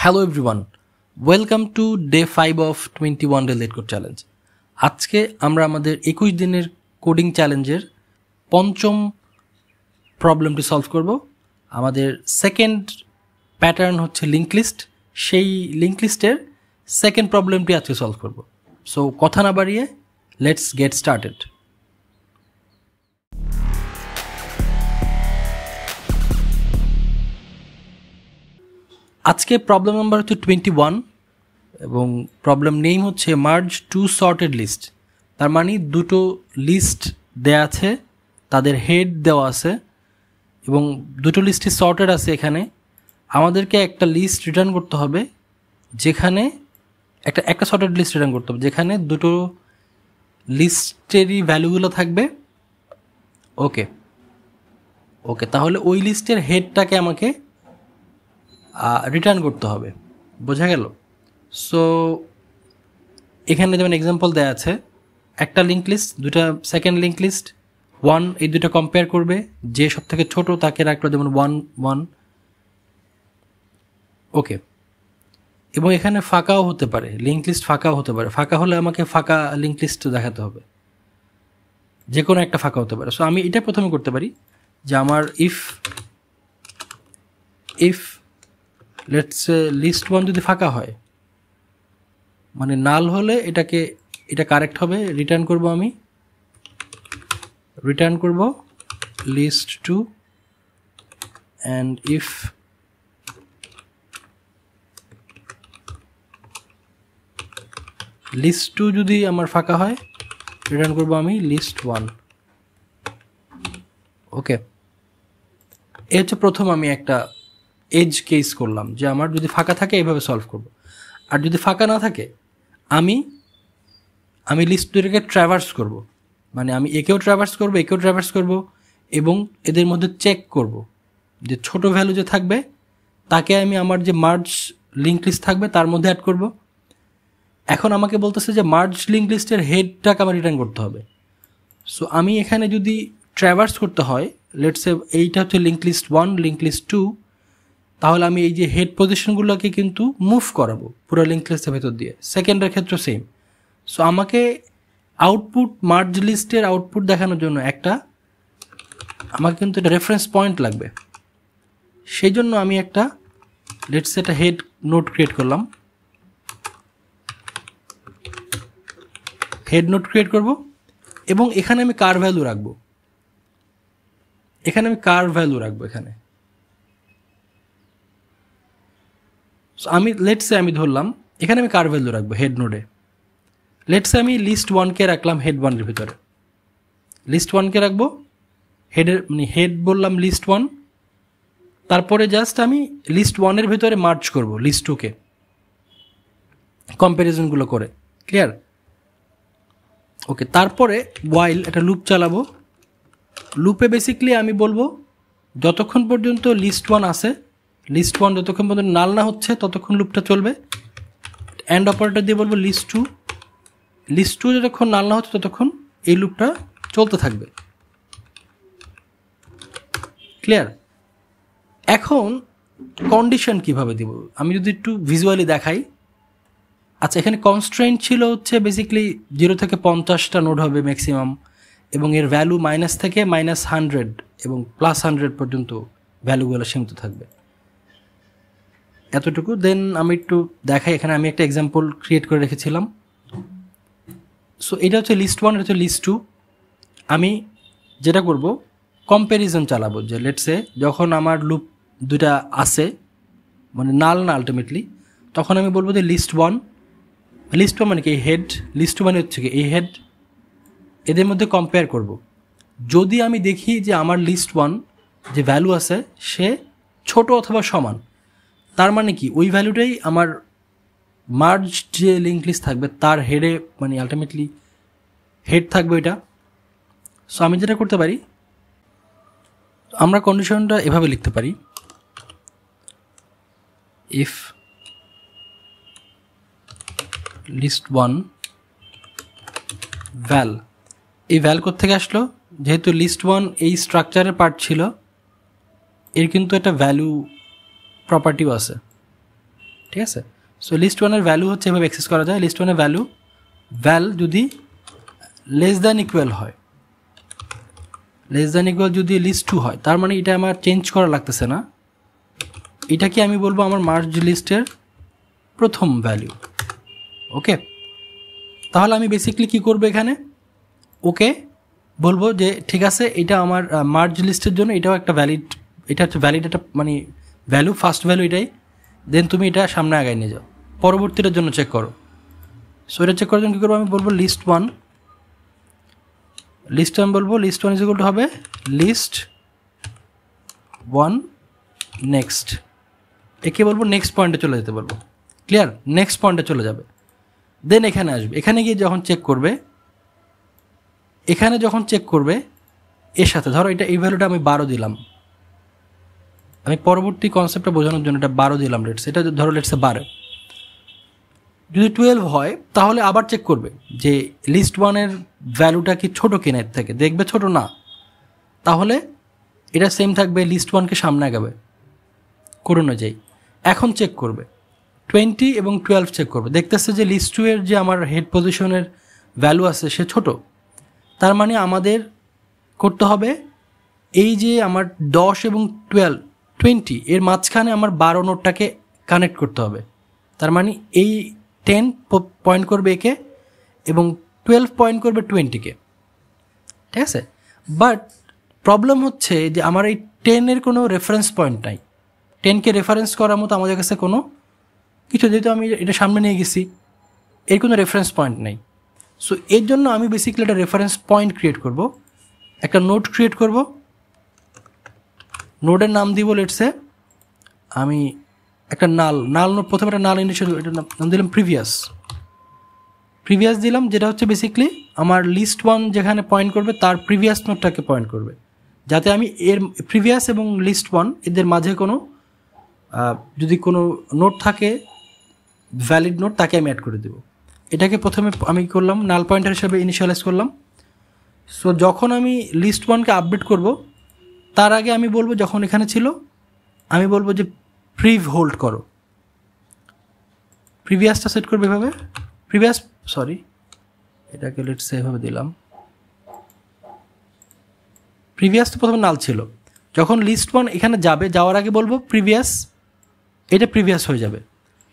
Hello everyone, welcome to day 5 of 21 day LeetCode challenge. আজকে আমরা আমাদের 21 দিনের কোডিং চ্যালেঞ্জের পঞ্চম প্রবলেমটি সলভ করব। আমাদের সেকেন্ড প্যাটার্ন হচ্ছে লিঙ্ক লিস্ট। সেই লিঙ্ক লিস্টের সেকেন্ড প্রবলেমটি আজকে সলভ করব। সো কথা না বাড়িয়ে লেটস গেট স্টার্টেড। আজকে প্রবলেম নাম্বার হচ্ছে 21 এবং প্রবলেম নেম হচ্ছে মার্জ টু সর্টেড লিস্ট। তার মানে দুটো লিস্ট দেয়া আছে, তাদের হেড দেওয়া আছে এবং দুটো লিস্টই সর্টেড আছে। এখানে আমাদেরকে একটা লিস্ট রিটার্ন করতে হবে, যেখানে একটা সর্টেড লিস্ট রিটার্ন করতে হবে যেখানে দুটো লিস্টেরই ভ্যালুগুলো থাকবে। ওকে ওকে তাহলে ওই লিস্টের হেডটাকে আমাকে রিটার্ন করতে হবে, বোঝা গেল? সো এখানে যেমন এক্সাম্পল দেওয়া আছে, একটা লিঙ্ক লিস্ট, দুটা সেকেন্ড লিঙ্ক লিস্ট 1, এই দুটো কম্পেয়ার করবে, যে সব থেকে ছোটো তাকে রাখলো যেমন 1 1। ওকে, এবং এখানে ফাঁকাও হতে পারে, লিঙ্ক লিস্ট ফাঁকাও হতে পারে। ফাঁকা হলে আমাকে ফাঁকা লিঙ্ক লিস্ট দেখাতে হবে, যে কোনো একটা ফাঁকা হতে পারে। সো আমি এটা প্রথমে করতে পারি যে আমার ইফ লেটস লিস্ট 1 যদি ফাঁকা হয়, মানে নাল হলে এটা কারেক্ট হবে। রিটার্ন করব লিস্ট 2, অ্যান্ড ইফ লিস্ট 2 যদি আমার ফাঁকা হয়, রিটার্ন করব আমি লিস্ট 1। ওকে, এ হচ্ছে প্রথম আমি একটা এজ কেস করলাম যে আমার যদি ফাঁকা থাকে এইভাবে সলভ করব। আর যদি ফাঁকা না থাকে আমি লিস্ট দুটোকে ট্র্যাভার্স করব, মানে আমি একেও ট্র্যাভার্স করব এবং এদের মধ্যে চেক করব যে ছোট ভ্যালু যে থাকবে তাকে আমি আমার যে মার্জ লিঙ্ক লিস্ট থাকবে তার মধ্যে অ্যাড করব। এখন আমাকে বলতেছে যে মার্জ লিঙ্ক লিস্টের হেডটাকে আমার রিটার্ন করতে হবে। সো আমি এখানে যদি ট্র্যাভার্স করতে হয়, লেটস সে এইটা হচ্ছে লিঙ্ক লিস্ট 1, লিঙ্ক লিস্ট 2, তাহলে আমি এই যে হেড পজিশনগুলোকে কিন্তু মুভ করাবো পুরো লিঙ্ক লিস্টের ভেতর দিয়ে। সেকেন্ডের ক্ষেত্রে সেম। সো আমাকে আউটপুট মার্জ লিস্টের আউটপুট দেখানোর জন্য আমাকে কিন্তু একটা রেফারেন্স পয়েন্ট লাগবে। সেই জন্য আমি একটা লেটস একটা হেড নোট ক্রিয়েট করলাম, হেড নোট ক্রিয়েট করব এবং এখানে আমি কার ভ্যালু রাখবো, এখানে আমি লেটসে আমি ধরলাম এখানে আমি কার ভ্যালু রাখবো হেড নোডে। লেটসে আমি লিস্ট 1কে রাখলাম হেড 1-এর ভিতরে, লিস্ট 1কে রাখবো হেড বললাম লিস্ট 1। তারপরে জাস্ট আমি লিস্ট 1-এর ভিতরে মার্জ করব লিস্ট 2কে, কম্প্যারিজনগুলো করে। ক্লিয়ার? ওকে, তারপরে ওয়াইল একটা লুপ চালাবো। লুপে বেসিক্যালি আমি বলবো যতক্ষণ পর্যন্ত লিস্ট 1 আসে, লিস্ট 1 যতক্ষণ পর্যন্ত নাল না হচ্ছে ততক্ষণ লুপটা চলবে। অ্যান্ড অপারেটর দিয়ে বলবো লিস্ট 2 যতক্ষণ নাল না হচ্ছে ততক্ষণ এই লুপটা চলতে থাকবে। ক্লিয়ার? এখন কন্ডিশন কিভাবে দিব আমি যদি একটু ভিজুয়ালি দেখাই। আচ্ছা, এখানে কনস্ট্রেন্ট ছিল হচ্ছে বেসিক্যালি 0 থেকে 50টা নোড হবে ম্যাক্সিমাম, এবং এর ভ্যালু মাইনাস থেকে -100 এবং +100 পর্যন্ত ভ্যালুগুলো সীমিত থাকবে, এতটুকু। দেন আমি একটু দেখাই, এখানে আমি একটা এক্সাম্পল ক্রিয়েট করে রেখেছিলাম। সো এটা হচ্ছে লিস্ট 1, এটা হচ্ছে লিস্ট 2। আমি যেটা করব কম্প্যারিজন চালাবো, যে লেটসে যখন আমার লুপ দুটা আসে মানে নাল না আলটিমেটলি, তখন আমি বলবো যে লিস্ট 1 মানে কি এই হেড, লিস্ট 2 মানে হচ্ছে কি এই হেড, এদের মধ্যে কম্পেয়ার করব। যদি আমি দেখি যে আমার লিস্ট 1 যে ভ্যালু আছে সে ছোট অথবা সমান, তার মানে কি ওই ভ্যালুটাই আমার মার্জ যে লিঙ্ক লিস্ট থাকবে তার হেডে, মানে আলটিমেটলি হেড থাকবে এটা। সো আমি যেটা করতে পারি, আমরা কন্ডিশনটা এভাবে লিখতে পারি, ইফ লিস্ট 1 ভ্যাল, এই ভ্যাল কোত্থেকে আসলো, যেহেতু লিস্ট 1 এই স্ট্রাকচারের পার্ট ছিল, এর কিন্তু একটা ভ্যালু প্রপার্টিও আছে। ঠিক আছে। সো লিস্ট ওয়ানের ভ্যালু হচ্ছে এভাবে অ্যাক্সেস করা যায়। লিস্ট ওয়ানের ভ্যাল যদি লেস দ্যান ইকুয়াল হয়, যদি লিস্ট 2 হয়, তার মানে এটা আমার চেঞ্জ করা লাগতেছে না, এটাকে আমি বলবো আমার মার্জ লিস্টের প্রথম ভ্যালু। ওকে, তাহলে আমি বেসিকলি কী করবো এখানে, ওকে বলবো যে ঠিক আছে এটা আমার মার্জ লিস্টের জন্য এটাও একটা ভ্যালিড, এটা হচ্ছে ভ্যালিড একটা মানে ভ্যালু, ফার্স্ট ভ্যালু এটাই, দেন তুমি এটা সামনে আগায় নিয়ে যাও, পরবর্তীটার জন্য চেক করো। সো এটা চেক করার জন্য কী করবো, আমি বলবো লিস্ট ওয়ান বলবো list one is equal to হবে লিস্ট ওয়ান নেক্সট, একে বলবো নেক্সট পয়েন্টে চলে যেতে বলবো। ক্লিয়ার, নেক্সট পয়েন্টে চলে যাবে, দেন এখানে আসবে, এখানে গিয়ে যখন চেক করবে, এর সাথে ধরো এটা এই ভ্যালুটা আমি 12 দিলাম, আমি পরবর্তী কনসেপ্টটা বোঝানোর জন্য এটা 12 দিলাম, এটা ধরো 12, যদি 12 হয় তাহলে আবার চেক করবে যে লিস্ট ওয়ানের ভ্যালুটা কি ছোটো কিনা, এর থেকে দেখবে ছোট না, তাহলে এটা সেম থাকবে, লিস্ট ওয়ানকে সামনে আগাবে কোড অনুযায়ী। এখন চেক করবে 20 এবং 12 চেক করবে, দেখতেছে যে লিস্ট 2 এর যে আমার হেড পজিশনের ভ্যালু আছে সে ছোট, তার মানে আমাদের করতে হবে এই যে আমার 10 এবং 20 এর মাঝখানে আমার 12 নোটটাকে কানেক্ট করতে হবে, তার মানে এই 10 পয়েন্ট করবে একে এবং 12 পয়েন্ট করবে 20-কে, ঠিক আছে। বাট প্রবলেম হচ্ছে যে আমার এই 10-এর কোনো রেফারেন্স পয়েন্ট নাই, 10-কে রেফারেন্স করার মতো আমাদের কাছে কোনো কিছু, যেহেতু আমি এটা সামনে নিয়ে গেছি, এর কোনো রেফারেন্স পয়েন্ট নেই। সো এর জন্য আমি বেসিক্যালি একটা রেফারেন্স পয়েন্ট ক্রিয়েট করব, একটা নোড ক্রিয়েট করব, নোডের নাম দিব লেটসে আমি একটা নাল নোড, প্রথমে একটা নাল ইনিশিয়াল, এটার নাম দিলাম প্রিভিয়াস দিলাম, যেটা হচ্ছে বেসিক্যালি আমার লিস্ট ওয়ান যেখানে পয়েন্ট করবে তার প্রিভিয়াস নোডটাকে পয়েন্ট করবে, যাতে আমি এর প্রিভিয়াস এবং লিস্ট ওয়ান এদের মাঝে কোনো যদি কোনো নোট থাকে ভ্যালিড নোট, তাকে আমি অ্যাড করে দেব। এটাকে প্রথমে আমি করলাম নাল পয়েন্টার হিসাবে ইনিশিয়ালাইজ করলাম। সো যখন আমি লিস্ট ওয়ানকে আপডেট করব, তার আগে আমি বলবো যখন এখানে ছিল আমি বলবো যে হোল্ড করো, প্রিভিয়াসটা সেট করবে এভাবে, এটাকে লেটস সে এভাবে দিলাম, প্রিভিয়াস তো প্রথমে নাল ছিল, যখন লিস্ট ওয়ান এখানে যাবে, যাওয়ার আগে বলবো প্রিভিয়াস, এটা প্রিভিয়াস হয়ে যাবে,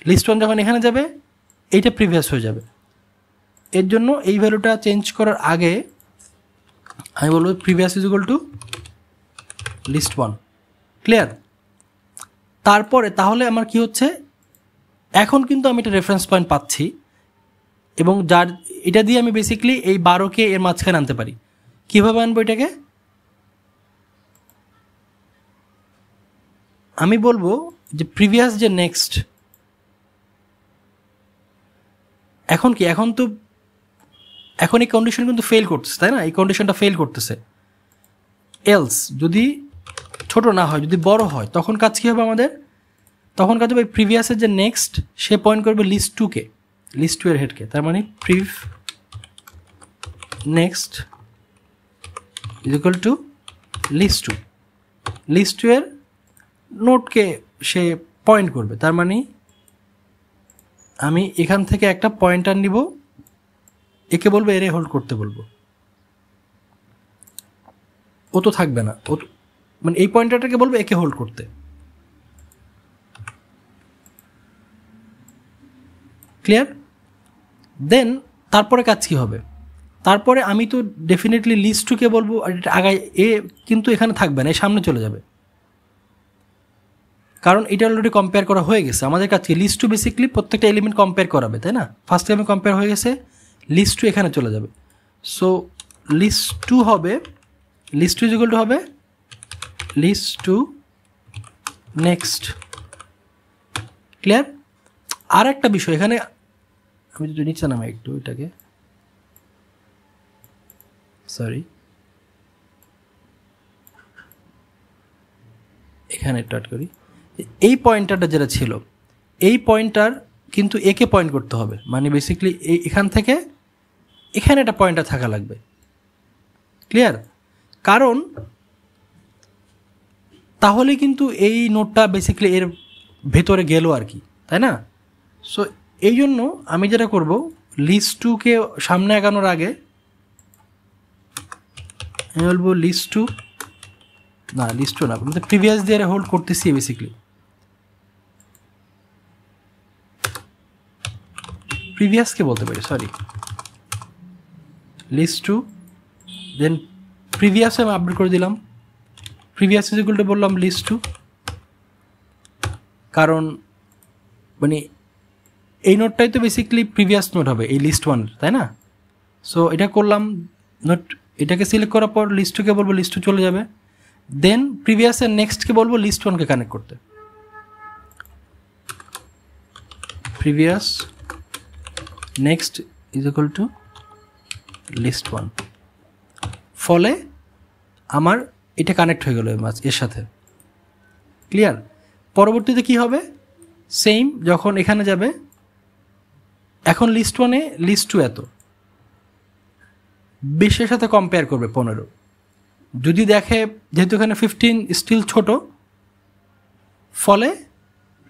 লিস্ট ওয়ান যখন এখানে যাবে এইটা প্রিভিয়াস হয়ে যাবে। এর জন্য এই ভ্যালুটা চেঞ্জ করার আগে আমি বলবো previous is equal to list one. Clear, তারপরে তাহলে আমার কি হচ্ছে, এখন কিন্তু আমি একটা রেফারেন্স পয়েন্ট পাচ্ছি এবং যার এটা দিয়ে আমি বেসিক্যালি এই 12-কে এর মাঝখানে আনতে পারি। কীভাবে আনবো এটাকে, আমি বলবো যে প্রিভিয়াস যে নেক্সট, এখন কি, এখন এই কন্ডিশন কিন্তু ফেল করতেছে, তাই না, এই কন্ডিশনটা ফেল করতেছে। এলস যদি ছোট না হয়, যদি বড় হয়, তখন কাজ কী হবে আমাদের, তখন কাজ হবে প্রিভিয়াসের যে নেক্সট সে পয়েন্ট করবে লিস্ট 2-কে, লিস্ট 2 এর হেডকে, তার মানে next is equal to list 2 এর নোটকে সে পয়েন্ট করবে, তার মানে আমি এখান থেকে একটা পয়েন্টার নিব, একে বলবো এরে হোল্ড করতে বলবো, ও তো থাকবে না, ও মানে এই পয়েন্টারটাকে বলবো একে হোল্ড করতে। ক্লিয়ার, দেন তারপরে কাজ কী হবে, তারপরে আমি তো ডেফিনেটলি লিস্ট 2-কে বলবো আগায়, এ কিন্তু এখানে থাকবে না, এ সামনে চলে যাবে, কারণ এটা অলরেডি কম্পেয়ার করা হয়ে গেছে। আমাদের কাছে লিস্ট 2 বেসিক্যালি প্রত্যেকটা এলিমেন্ট কম্পেয়ার করাবে, তাই না, ফার্স্ট টাইমে কম্পেয়ার হয়ে গেছে, লিস্ট 2 এখানে চলে যাবে। সো লিস্ট 2 হবে, লিস্ট 2 ইজ ইকুয়াল টু হবে লিস্ট 2 নেক্সট। ক্লিয়ার, আর একটা বিষয় এখানে আমি যদি নিচে নামাই একটু, এটাকে এখানে স্টার্ট করি, এই পয়েন্টারটা যেটা ছিল, এই পয়েন্টার কিন্তু একে পয়েন্ট করতে হবে, মানে বেসিক্যালি এখান থেকে এখানে একটা পয়েন্টার থাকা লাগবে। ক্লিয়ার, কারণ তাহলে কিন্তু এই নোটটা বেসিক্যালি এর ভেতরে গেল আর কি, তাই না। সো এই জন্য আমি যেটা করব, লিস্ট টুকে সামনে আগানোর আগে আমি বলবো লিস্ট টু না প্রিভিয়াস দিয়ে হোল্ড করতেছি বেসিক্যালি, প্রিভিয়াসকে বলতে পারি, সরি, লিস্ট টু, দেন প্রিভিয়াসে আমি আপডেট করে দিলাম, প্রিভিয়াস ইজ ইকুয়াল টু বললাম লিস্ট টু, কারণ মানে এই নোটটাই তো বেসিক্যালি প্রিভিয়াস নোট হবে এই লিস্ট ওয়ান, তাই না? সো এটা করলাম নোট, এটাকে সিলেক্ট করার পর লিস্ট টুকে বলবো লিস্ট টু চলে যাবে, দেন প্রিভিয়াসের নেক্সটকে বলবো লিস্ট ওয়ানকে কানেক্ট করতে, previous next is equal to list one, ফলে আমার এটা কানেক্ট হয়ে গেল এর সাথে। ক্লিয়ার? পরবর্তীতে কি হবে, সেম যখন এখানে যাবে, এখন লিস্ট ওয়ানে লিস্ট টু এত 20-এর সাথে কম্পেয়ার করবে 15, যদি দেখে যেহেতু এখানে 15 স্টিল ছোট, ফলে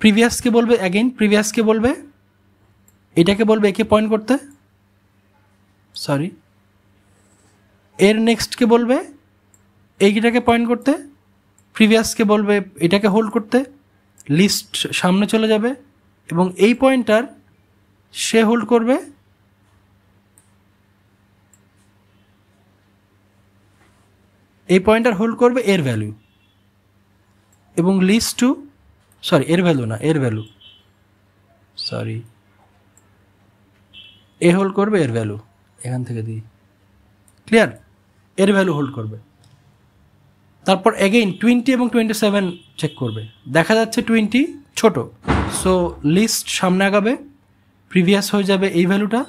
প্রিভিয়াসকে বলবে, অ্যাগেইন প্রিভিয়াসকে বলবে, এটাকে বলবে একে পয়েন্ট করতে, সরি, এর নেক্সটকে বলবে এইটাকে পয়েন্ট করতে, প্রিভিয়াসকে বলবে এটাকে হোল্ড করতে, লিস্ট সামনে চলে যাবে এবং এই পয়েন্টার সে হোল্ড করবে এই পয়েন্টার হোল্ড করবে এর ভ্যালু, এবং লিস্ট টু, সরি এর ভ্যালু না, এর ভ্যালু, সরি, এ হোল্ড করবে এর ভ্যালু, এখান থেকে দিই, ক্লিয়ার? এর ভ্যালু হোল্ড করবে, তারপর এগেইন 20 এবং 27 চেক করবে, দেখা যাচ্ছে 20 ছোট, সো লিস্ট সামনে আগাবে, প্রিভিয়াস হয়ে যাবে এই ভ্যালুটা,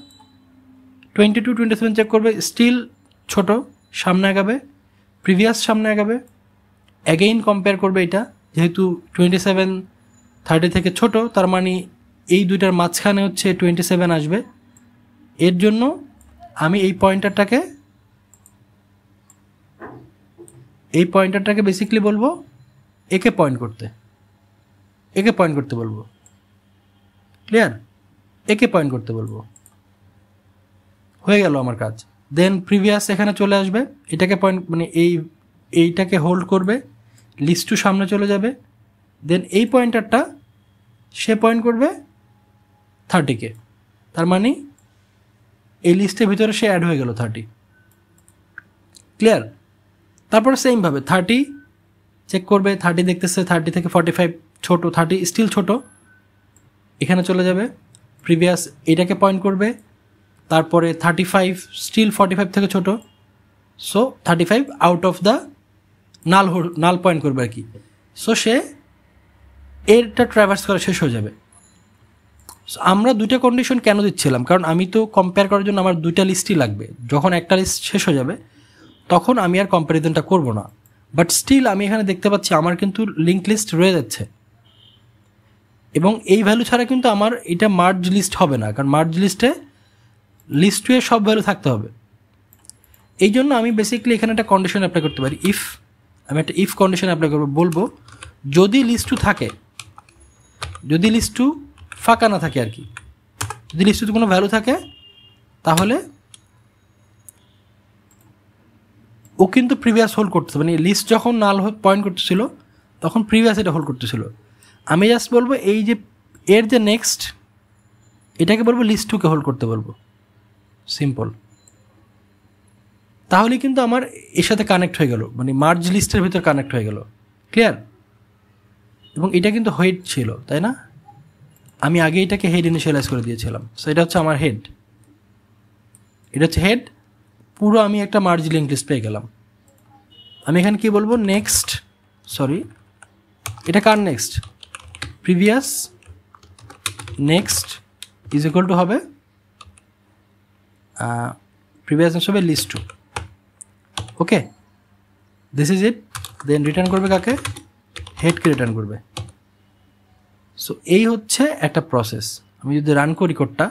22 27 চেক করবে, স্টিল ছোট, সামনে আগাবে, প্রিভিয়াস সামনে আগাবে, অ্যাগেইন কম্পেয়ার করবে, এটা যেহেতু 27 30 থেকে ছোট, তার মানে এই দুইটার মাঝখানে হচ্ছে 27 আসবে, এর জন্য আমি এই পয়েন্টারটাকে বেসিক্যালি বলবো একে পয়েন্ট করতে বলবো, ক্লিয়ার? একে পয়েন্ট করতে বলবো, হয়ে গেল আমার কাজ। দেন প্রিভিয়াস এখানে চলে আসবে, এটাকে পয়েন্ট মানে এইটাকে হোল্ড করবে, লিস্ট টু সামনে চলে যাবে, দেন এই পয়েন্টারটা সে পয়েন্ট করবে 30-কে, তার মানে এই লিস্টের ভিতরে সে অ্যাড হয়ে গেল 30, ক্লিয়ার? তারপর সেমভাবে 30 চেক করবে, 30 দেখতেছে, 30 থেকে 45 ছোট, 30 স্টিল ছোট, এখানে চলে যাবে, প্রিভিয়াস এটাকে পয়েন্ট করবে, তারপরে 35 স্টিল 45 থেকে ছোট, so 35 out of the null point করবে আর কি, সো সে এরটা ট্রাভার্স করা শেষ হয়ে যাবে। সো আমরা দুইটা কন্ডিশন কেন দিচ্ছিলাম, কারণ আমি তো কম্পেয়ার করার জন্য আমার দুইটা লিস্টই লাগবে, যখন একটা লিস্ট শেষ হয়ে যাবে তখন আমি আর কম্প্যারিজনটা করব না, বাট স্টিল আমি এখানে দেখতে পাচ্ছি আমার কিন্তু লিঙ্ক লিস্ট রয়ে যাচ্ছে, এবং এই ভ্যালু ছাড়া কিন্তু আমার এটা মার্জ লিস্ট হবে না, কারণ মার্জ লিস্টে লিস্ট টু এর সব ভ্যালু থাকতে হবে। এই জন্য আমি বেসিক্যালি এখানে একটা কন্ডিশন অ্যাপ্লাই করতে পারি, আমি একটা ইফ কন্ডিশন অ্যাপ্লাই করবো, বলবো যদি লিস্ট টু থাকে, যদি লিস্ট টু ফাঁকা না থাকে আর কি, যদি লিস্ট টুতে কোনো ভ্যালু থাকে তাহলে ও কিন্তু প্রিভিয়াস হোল্ড করতেছে, মানে লিস্ট যখন নাল পয়েন্ট করতেছিল তখন প্রিভিয়াস এটা হোল্ড করতেছিল। আমি জাস্ট বলবো এই যে এর যে নেক্সট, এটাকে বলবো লিস্ট টুকে হোল্ড করতে বলবো, সিম্পল, তাহলে কিন্তু আমার এর সাথে কানেক্ট হয়ে গেল, মানে মার্জ লিস্টের ভিতর কানেক্ট হয়ে গেল, ক্লিয়ার? এবং এটা কিন্তু হেড ছিল, তাই না? আমি আগে এটাকে হেড ইনিশিয়ালাইজ করে দিয়েছিলাম, সো এটা হচ্ছে আমার হেড, এটা হচ্ছে হেড, পুরো আমি একটা মার্জ লিঙ্ক লিস্ট পেয়ে গেলাম। আমি এখানে কি বলবো, নেক্সট, সরি এটা কার next, previous next is equal to হবে প্রিভিয়াস নেক্সট হবে list two, okay, this is it. Then return করবে কাকে, হেডকে রিটার্ন করবে। সো এই হচ্ছে একটা প্রসেস। আমি যদি রান করি কোডটা,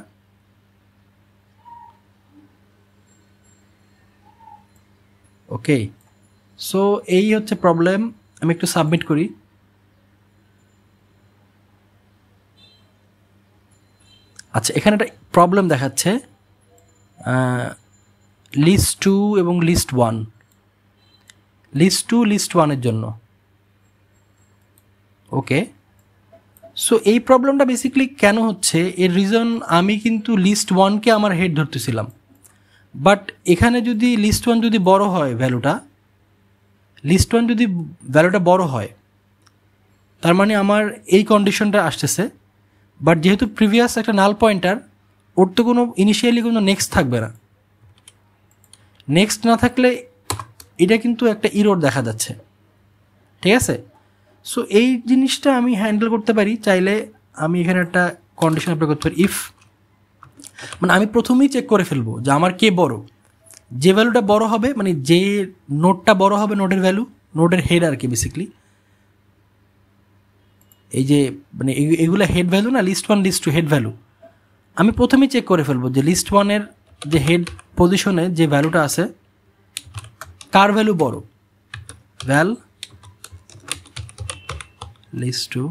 ওকে, সো এই হচ্ছে প্রবলেম। আমি একটু সাবমিট করি। আচ্ছা, এখানে একটা প্রবলেম দেখাচ্ছে লিস্ট 2 এবং লিস্ট 1, লিস্ট 2 লিস্ট 1-এর জন্য। ওকে, সো এই প্রবলেমটা বেসিক্যালি কেন হচ্ছে, এর রিজন আমি কিন্তু লিস্ট 1-কে আমার হেড ধরতেছিলাম, বাট এখানে যদি লিস্ট 1 যদি বড় হয় ভ্যালুটা, লিস্ট 1 যদি ভ্যালুটা বড় হয়, তার মানে আমার এই কন্ডিশনটা আসতেছে। বাট যেহেতু প্রিভিয়াস একটা নাল পয়েন্টার, ওর তো কোনো ইনিশিয়ালি কোনো নেক্সট থাকবে না, নেক্সট না থাকলে এটা কিন্তু একটা ইরর দেখা যাচ্ছে, ঠিক আছে? সো এই জিনিসটা আমি হ্যান্ডেল করতে পারি চাইলে। আমি এখানে একটা কন্ডিশন অ্যাপ্লাই করতে পারি, ইফ মানে আমি প্রথমেই চেক করে ফেলবো যে আমার কে বড়, যে ভ্যালুটা বড় হবে, মানে যে নোটটা বড় হবে, নোটের ভ্যালু, নোটের হেড আর কি বেসিক্যালি, এই যে মানে এগুলো হেড ভ্যালু না, লিস্ট 1 লিস্ট 2 হেড ভ্যালু, আমি প্রথমেই চেক করে ফেলবো যে লিস্ট 1-এর যে হেড পজিশনে যে ভ্যালুটা আছে কার ভ্যালু বড়, ভ্যাল লিস্ট 2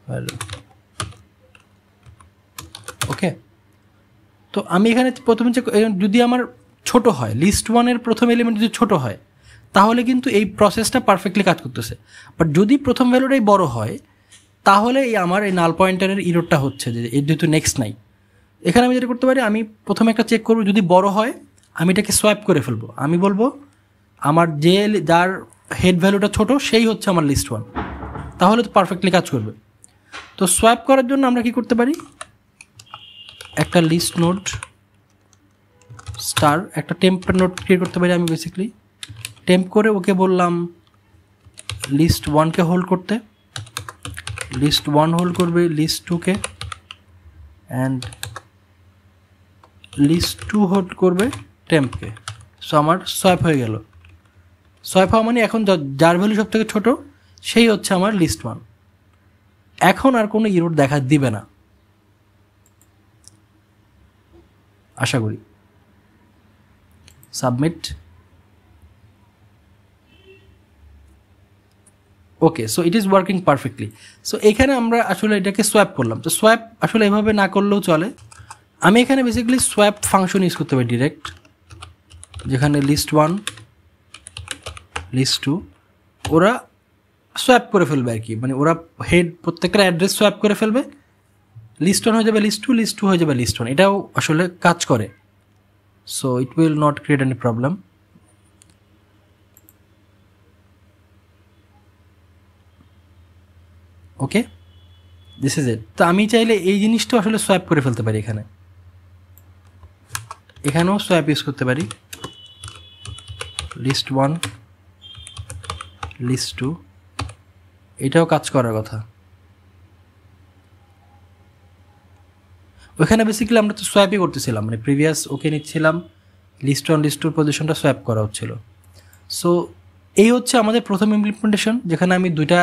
ভ্যালু। ওকে, তো আমি এখানে প্রথমে চেক, যদি আমার ছোট হয়, লিস্ট 1-এর প্রথম এলিমেন্ট যদি ছোট হয়, তাহলে কিন্তু এই প্রসেসটা পারফেক্টলি কাজ করতেছে। বাট যদি প্রথম ভ্যালুটাই বড় হয়, তাহলে এই আমার এই নাল পয়েন্টারের ইরোরটা হচ্ছে যে এর যেহেতু নেক্সট নাই। এখানে আমি যেটা করতে পারি, আমি প্রথমে একটা চেক করবো, যদি বড় হয় আমি এটাকে সোয়াইপ করে ফেলবো। আমি বলবো আমার যার হেড ভ্যালুটা ছোট সেই হচ্ছে আমার লিস্ট 1, তাহলে তো পারফেক্টলি কাজ করবে। তো সোয়াইপ করার জন্য আমরা কি করতে পারি, একটা লিস্ট নোড স্টার, একটা টেম্প নোড ক্রিয়েট করতে পারি। আমি বেসিক্যালি টেম্প করে ওকে বললাম লিস্ট 1-কে হোল্ড করতে, লিস্ট 1 হোল্ড করবে লিস্ট 2-কে, অ্যান্ড লিস্ট 2 হোল্ড করবে টেম্পকে। সো আমার সোয়াইপ হয়ে গেল। সোয়াইপ হওয়া মানে এখন যার ভ্যালু সব থেকে ছোটো সেই হচ্ছে আমার লিস্ট 1। এখন আর কোনো ইরোর দেখা দিবে না আশা করি। Submit. Okay, so it is working perfectly. So এখানে আমরা আসলে এটাকে সোয়াইপ করলাম। তো সোয়াইপ আসলে এভাবে না করলেও চলে। আমি এখানে বেসিক্যালি সোয়াইপ ফাংশন ইউজ করতে পারি ডিরেক্ট, যেখানে লিস্ট 1 লিস্ট 2 ওরা সোয়াইপ করে ফেলবে আর কি, মানে ওরা হেড প্রত্যেকটা অ্যাড্রেস সোয়াইপ করে ফেলবে। লিস্ট 1 হয়ে যাবে লিস্ট 2, লিস্ট 2 হয়ে যাবে লিস্ট 1। এটাও আসলে কাজ করে। So it will not create any problem. Okay, this is ইট। তো আমি চাইলে এই জিনিসটাও আসলে সোয়াইপ করে ফেলতে পারি, এখানেও সোয়াইপ ইউজ করতে পারি, লিস্ট 1 লিস্ট 2, এটাও কাজ করার কথা। ওইখানে বেসিক্যালি আমরা তো সোয়াইপই করতেছিলাম, মানে প্রিভিয়াস ওকে নিচ্ছিলাম, লিস্ট 1 লিস্ট 2 পজিশনটা সোয়াইপ করা হচ্ছিল। সো এই হচ্ছে আমাদের প্রথম ইমপ্লিমেন্টেশন, যেখানে আমি দুইটা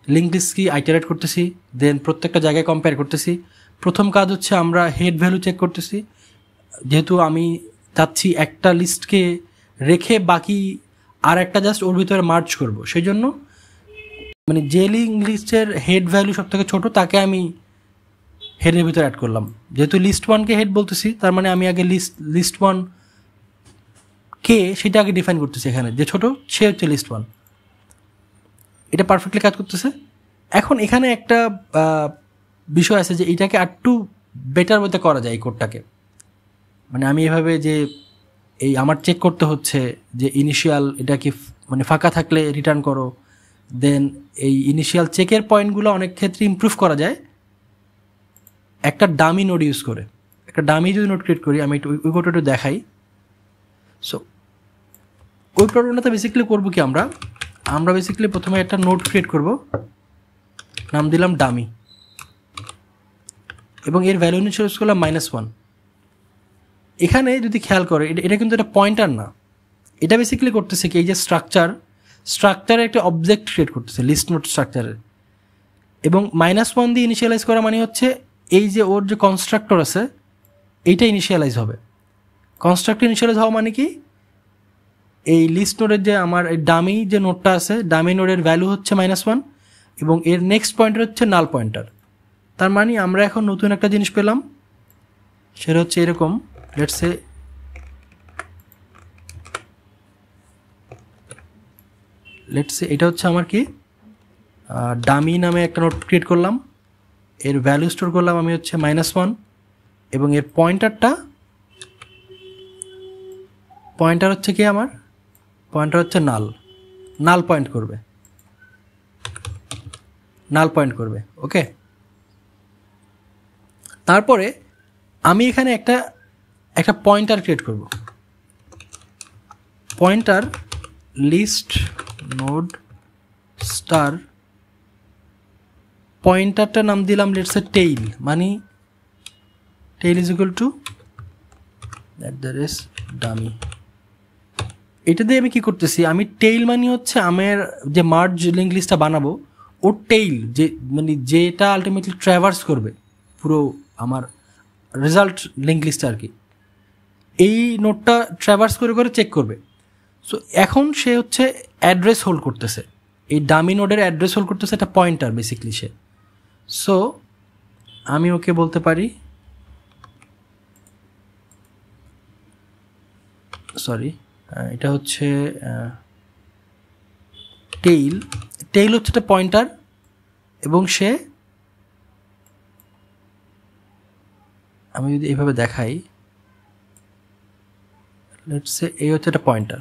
লিঙ্ক লিস্ট কি আইটারেট করতেছি, দেন প্রত্যেকটা জায়গায় কম্পেয়ার করতেছি। প্রথম কাজ হচ্ছে আমরা হেড ভ্যালু চেক করতেছি, যেহেতু আমি চাচ্ছি একটা লিস্টকে রেখে বাকি আর একটা জাস্ট ওর ভিতরে মার্জ করব, সেই জন্য মানে যে লিঙ্ক লিস্টের হেড ভ্যালু সব থেকে ছোটো তাকে আমি হেডের ভিতরে অ্যাড করলাম। যেহেতু লিস্ট 1-কে হেড বলতেছি, তার মানে আমি আগে লিস্ট 1 কে সেটা আগে ডিফাইন করতেছি, এখানে যে ছোটো সে হচ্ছে লিস্ট 1। এটা পারফেক্টলি কাজ করতেছে। এখন এখানে একটা বিষয় আছে যে এটাকে আরটু বেটার ওয়েতে করা যায় এই কোডটাকে। মানে আমি এভাবে যে এই আমার চেক করতে হচ্ছে যে ইনিশিয়াল এটা কি মানে ফাঁকা থাকলে রিটার্ন করো, দেন এই ইনিশিয়াল চেকের পয়েন্টগুলো অনেক ক্ষেত্রে ইমপ্রুভ করা যায় একটা ডামি নোড ইউজ করে। একটা ডামি যদি নোড ক্রিয়েট করি, আমি ওই কোডটা একটু দেখাই। সো ওই প্রবলেমটা বেসিক্যালি করবো কি, আমরা বেসিক্যালি প্রথমে একটা নোড ক্রিয়েট করব, নাম দিলাম ডামি, এবং এর ভ্যালু ইনিশিয়ালাইজ করলাম -1। এখানে যদি খেয়াল করে, এটা কিন্তু একটা পয়েন্টার না, এটা বেসিক্যালি করতেছে কি, এই যে স্ট্রাকচারে একটা অবজেক্ট ক্রিয়েট করতেছে লিস্ট নোড স্ট্রাকচারের, এবং -1 দিয়ে ইনিশিয়ালাইজ করা মানে হচ্ছে এই যে ওর যে কনস্ট্রাক্টর আছে এইটা ইনিশিয়ালাইজ হবে। কনস্ট্রাক্টর ইনিশিয়ালাইজ হওয়া মানে কি, এই লিস্ট নোডের যে আমার এই ডামি যে নোডটা আছে, ডামি নোডের ভ্যালু হচ্ছে -1 এবং এর নেক্সট পয়েন্টার হচ্ছে নাল পয়েন্টার। তার মানে আমরা এখন নতুন একটা জিনিস পেলাম, সেটা হচ্ছে এরকম। লেটস সে এটা হচ্ছে আমার কি ডামি নামে একটা নোট ক্রিয়েট করলাম, এর ভ্যালু স্টোর করলাম আমি হচ্ছে -1 এবং এর পয়েন্টার হচ্ছে কি আমার পয়েন্টার হচ্ছে নাল পয়েন্ট করবে। ওকে, তারপরে আমি এখানে একটা পয়েন্টার ক্রিয়েট করব, পয়েন্টার লিস্ট নোড স্টার, পয়েন্টারটার নাম দিলাম লেটস সে টেইল, মানে tail is equal two dummy. এটা দিয়ে আমি কি করতেছি, আমি টেইল মানে হচ্ছে আমার যে মার্জ লিঙ্ক লিস্টটা বানাবো ওর টেইল, যে মানে যেটা আলটিমেটলি ট্র্যাভার্স করবে পুরো আমার রেজাল্ট লিঙ্ক লিস্টটা আর কি, এই নোটটা ট্র্যাভার্স করে করে চেক করবে। সো এখন সে হচ্ছে অ্যাড্রেস হোল্ড করতেছে, এই ডামি নোডের অ্যাড্রেস হোল্ড করতেছে একটা পয়েন্টার বেসিকলি সে। সো আমি ওকে বলতে পারি, সরি এটা হচ্ছে টেইল হচ্ছে একটা পয়েন্টার এবং সে, আমি যদি এইভাবে দেখাই, লেটস সে এই হচ্ছে একটা পয়েন্টার।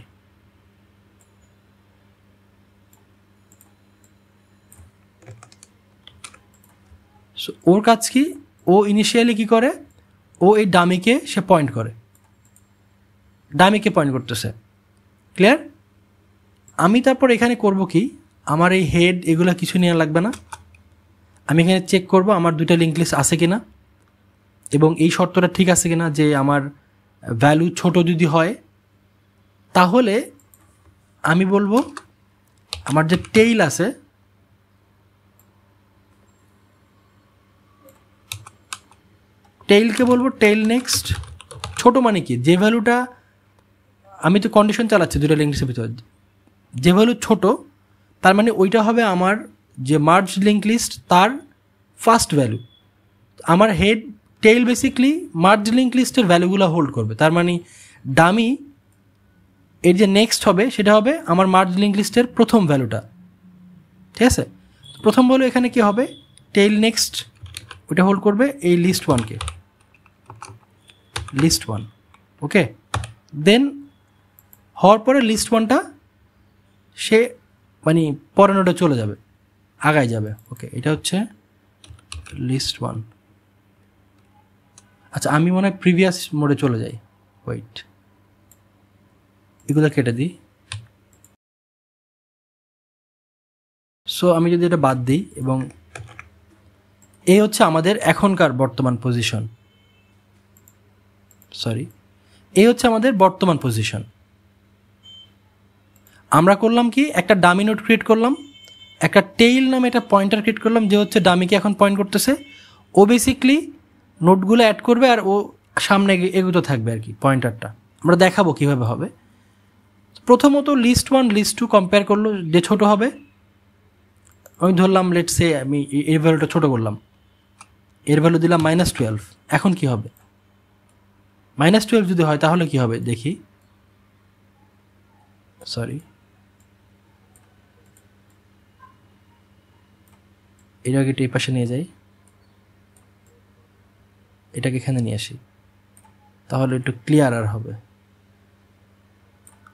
সো ওর কাজ কি, ও ইনিশিয়ালি কি করে, ও এই ডামিকে সে পয়েন্ট করতেছে। ক্লিয়ার? আমি তারপর এখানে করব কি, আমার এই হেড এগুলো কিছু নেওয়া লাগবে না, আমি এখানে চেক করব আমার দুইটা লিঙ্ক লিস্ট আছে কিনা এবং এই শর্তটা ঠিক আছে কিনা, যে আমার ভ্যালু ছোট যদি হয় তাহলে আমি বলবো আমার যে টেইল আছে, টেইলকে বলবো টেইল নেক্সট ছোট, মানে কি যে ভ্যালুটা, আমি তো কন্ডিশন চালাচ্ছি দুটো লিঙ্ক লিস্টের ভিতরে, যে ভ্যালু ছোট তার মানে ওইটা হবে আমার যে মার্জ লিঙ্ক লিস্ট তার ফার্স্ট ভ্যালু। আমার head tail basically merge link লিস্টের ভ্যালুগুলো হোল্ড করবে, তার মানে ডামি এর যে নেক্সট হবে সেটা হবে আমার মার্জ লিঙ্ক লিস্টের প্রথম ভ্যালুটা। ঠিক আছে, প্রথম ভ্যালু এখানে কি হবে, টেইল নেক্সট ওটা হোল্ড করবে এই লিস্ট ওয়ান। ওকে, দেন হওয়ার পরে লিস্ট ওয়ানটা সে মানে পরের নোডে চলে যাবে, আগায় যাবে। ওকে, এটা হচ্ছে লিস্ট ওয়ান। আচ্ছা, আমি মনে হয় প্রিভিয়াস মোডে চলে যাই, ওয়েট এগুলো কেটে দিই। সো আমি যদি এটা বাদ দিই এবং এই হচ্ছে আমাদের এখনকার বর্তমান পজিশন, এই হচ্ছে আমাদের বর্তমান পজিশন। আমরা করলাম কি, একটা ডামি নোট ক্রিয়েট করলাম, একটা টেইল নামে একটা পয়েন্টার ক্রিয়েট করলাম যে হচ্ছে ডামিকে এখন পয়েন্ট করতেছে, ও বেসিকলি নোটগুলো অ্যাড করবে আর ও সামনে এগোতে থাকবে আর কি পয়েন্টারটা। আমরা দেখাবো কীভাবে হবে। প্রথমত list one list two compare করলো, যে ছোটো হবে আমি ধরলাম, লেটস সে আমি এর ভ্যালুটা ছোটো করলাম, এর ভ্যালু দিলাম -12। এখন কি হবে, -12 যদি হয় তাহলে কি হবে দেখি, এটাকে এই পাশে নিয়ে যাই, এটাকে এখানে নিয়ে আসি, তাহলে একটু ক্লিয়ার হবে।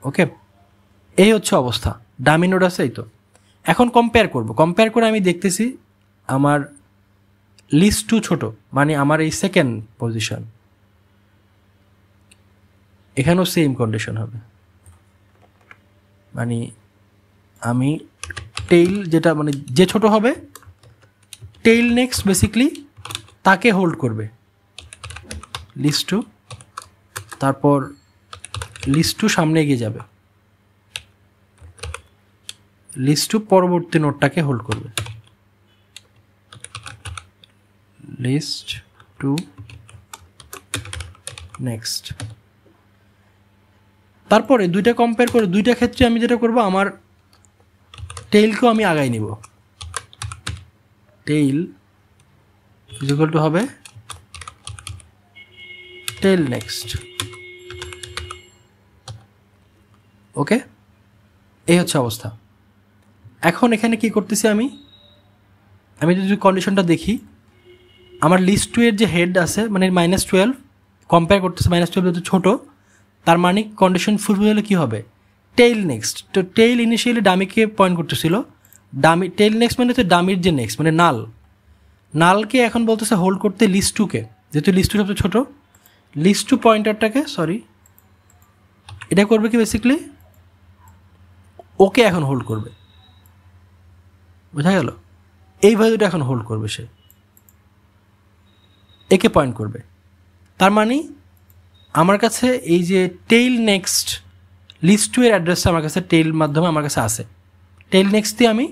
ওকে, এই হচ্ছে অবস্থা, ডামি নোড আছে এই তো। এখন কম্পেয়ার করে আমি দেখতেছি আমার লিস্ট টু ছোট, মানে আমার এই সেকেন্ড পজিশন, এখানেও সেম কন্ডিশন হবে, মানে আমি টেইল যেটা মানে যে ছোট হবে টেইল নেক্সট বেসিকলি তাকে হোল্ড করবে লিস্ট টু, তারপর লিস্ট টু সামনে এগিয়ে যাবে, লিস্ট টু পরবর্তী নোটটাকে হোল্ড করবে, লিস্ট টু নেক্সট। তারপরে দুইটা কম্পেয়ার করে দুইটা ক্ষেত্রে আমি যেটা করব, আমার টেইলকেও আমি আগাই নিব। টেইল ইকুয়াল টু হবে টেইল নেক্সট। ওকে, এই হচ্ছে অবস্থা। এখন এখানে কি করতেছি আমি যদি কন্ডিশনটা দেখি, আমার লিস্ট 2 এর যে হেড আছে মানে -12 কম্পেয়ার করতেছে, -12 যেহেতু ছোটো, তার মানে কন্ডিশন ফুলফিল হলে কী হবে, টেইল নেক্সট। তো টেইল ইনিশিয়ালি ডামিকে পয়েন্ট করতেছিল, ডামি টেইল নেক্সট মানে তো ডামির যে নেক্সট মানে নালকে এখন বলতেছে হোল্ড করতে লিস্ট 2কে, যেহেতু লিস্ট 2 সবচেয়ে ছোটো, লিস্ট 2 পয়েন্টারটাকে এটা করবে কি বেসিক্যালি ওকে এখন হোল্ড করবে, বোঝা গেল? এই ভ্যালুটা এখন হোল্ড করবে, সে একে পয়েন্ট করবে। তার মানে আমার কাছে এই যে টেইল নেক্সট লিস্ট 2 এর অ্যাড্রেসটা আমার কাছে টেইল মাধ্যমে আমার কাছে আছে, টেইল নেক্সট দিয়ে আমি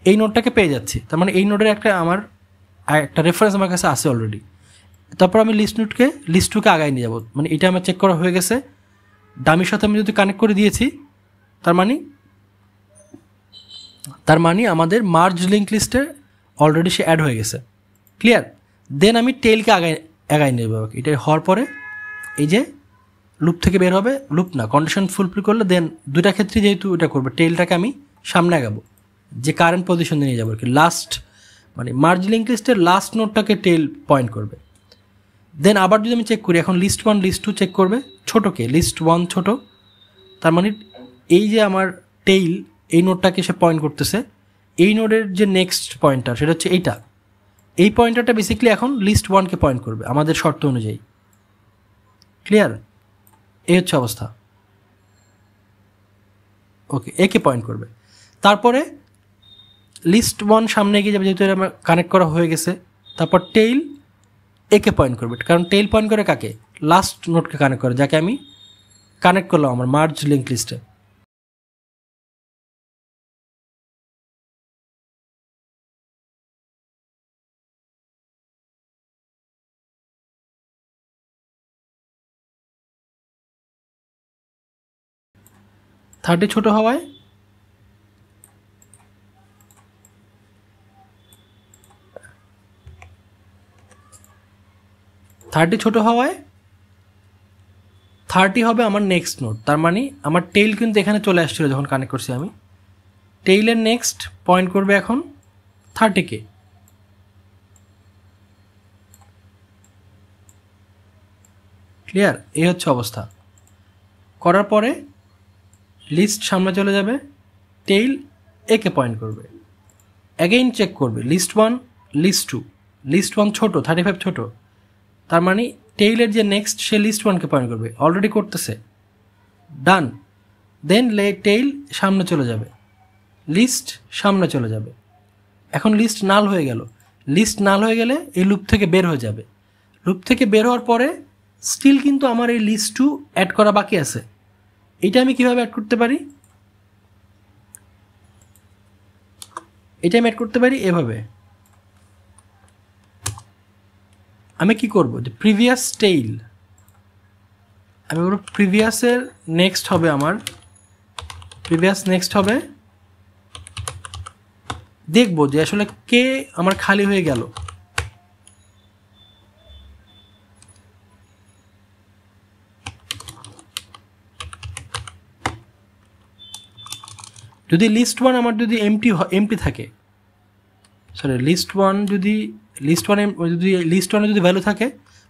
এই নোটটাকে পেয়ে যাচ্ছি। তার মানে এই নোটের একটা রেফারেন্স আমার কাছে আছে অলরেডি। তারপর আমি লিস্ট 2কে আগায় নিয়ে যাবো, মানে এটা আমার চেক করা হয়ে গেছে, ডামির সাথে আমি যদি কানেক্ট করে দিয়েছি, তার মানে আমাদের মার্জ লিঙ্ক লিস্টে অলরেডি সে অ্যাড হয়ে গেছে। ক্লিয়ার? দেন আমি টেইলকে আগায় নেব। এটা হওয়ার পরে এই যে লুপ থেকে বের হবে, লুপ না কন্ডিশন ফুলফিল করলে দেন দুইটা ক্ষেত্রে যেহেতু এটা করবে, টেইলটাকে আমি সামনে আগাবো, যে কারেন্ট পজিশনে নিয়ে যাবো আর কি, লাস্ট মানে মার্জ লিঙ্ক লিস্টের লাস্ট নোটটাকে টেইল পয়েন্ট করবে। দেন আবার যদি আমি চেক করি, এখন লিস্ট 1 লিস্ট 2 চেক করবে, ছোটোকে লিস্ট 1 ছোটো, তার মানে এই যে আমার টেইল এই নোটটাকে সে পয়েন্ট করতেছে, এই নোডের যে নেক্সট পয়েন্টার সেটা হচ্ছে এই পয়েন্টারটা বেসিক্যালি এখন লিস্ট 1কে পয়েন্ট করবে আমাদের শর্ত অনুযায়ী। ক্লিয়ার? এই হচ্ছে অবস্থা। ওকে, একে পয়েন্ট করবে, তারপরে লিস্ট 1 সামনে এগিয়ে যাবে যেহেতু আমার কানেক্ট করা হয়ে গেছে, তারপর টেইল একে পয়েন্ট করবে, কারণ টেইল পয়েন্ট করে কাকে, লাস্ট নোটকে কানেক্ট করে, যাকে আমি কানেক্ট করলাম আমার মার্জ লিঙ্ক লিস্টে। থার্টি ছোটো হওয়ায় থার্টি হবে আমার নেক্সট নোট। তার মানে আমার টেইল কিন্তু এখানে চলে আসছিল যখন কানেক্ট করছি আমি, টেইলের নেক্সট পয়েন্ট করবে এখন 30কে। ক্লিয়ার? এই হচ্ছে অবস্থা। করার পরে লিস্ট সামনে চলে যাবে, টেইল একে পয়েন্ট করবে, অ্যাগেইন চেক করবে লিস্ট 1 লিস্ট 2, লিস্ট 1 ছোটো 35 ছোটো, তার মানে টেইলের যে নেক্সট সে লিস্ট 1কে পয়েন্ট করবে, অলরেডি করতেছে, ডান। দেন টেইল সামনে চলে যাবে, লিস্ট সামনে চলে যাবে, এখন লিস্ট নাল হয়ে গেল, লিস্ট নাল হয়ে গেলে এই লুপ থেকে বের হয়ে যাবে, লুপ থেকে বের হওয়ার পরে স্টিল কিন্তু আমার এই লিস্ট 2 অ্যাড করা বাকি আছে। এটা আমি কীভাবে অ্যাড করতে পারি, এভাবে। আমি কি করব, যে প্রিভিয়াস টেইল আমি বলব প্রিভিয়াসের নেক্সট হবে আমার দেখব যে আসলে কে আমার খালি হয়ে গেল। যদি লিস্ট 1 আমার যদি এমটি থাকে, লিস্ট 1 যদি লিস্ট 1 যদি ভ্যালু থাকে,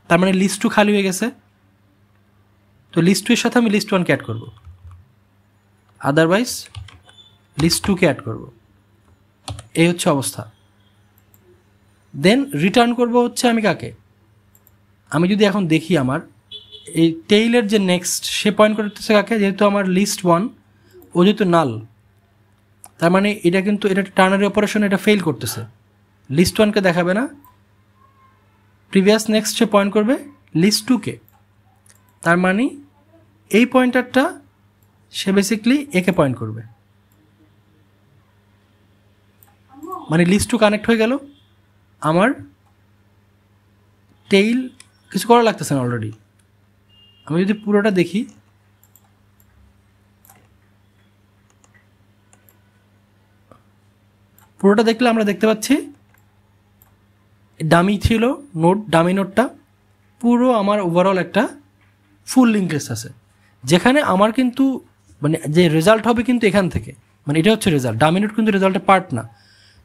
তার মানে লিস্ট 2 খালি হয়ে গেছে, তো লিস্ট 2 এর সাথে আমি লিস্ট 1কে অ্যাড করব, আদারওয়াইজ লিস্ট 2কে অ্যাড করব। এই হচ্ছে অবস্থা। দেন রিটার্ন করব হচ্ছে আমি কাকে, আমি যদি এখন দেখি আমার এই টেইলের যে নেক্সট সে পয়েন্ট করতেছে কাকে, যেহেতু আমার লিস্ট 1 ও যেহেতু নাল, তার মানে এটা কিন্তু এটা টার্নারি অপারেশন, এটা ফেল করতেছে, লিস্ট 1কে দেখাবে না, প্রিভিয়াস নেক্সট সে পয়েন্ট করবে লিস্ট 2কে, তার মানে এই পয়েন্টারটা সে বেসিক্যালি একে পয়েন্ট করবে, মানে লিস্ট 2 কানেক্ট হয়ে গেল, আমার টেইল কিছু করা লাগতেছে না অলরেডি। আমি যদি পুরোটা দেখি, পুরোটা দেখলে আমরা দেখতে পাচ্ছি ডামি ছিল নোড, ডামি নোডটা পুরো আমার ওভারঅল একটা ফুল লিঙ্ক লিস্ট আছে, যেখানে আমার কিন্তু মানে যে রেজাল্ট হবে কিন্তু এখান থেকে, মানে এটা হচ্ছে রেজাল্ট, ডামি নোড কিন্তু রেজাল্টের পার্ট না।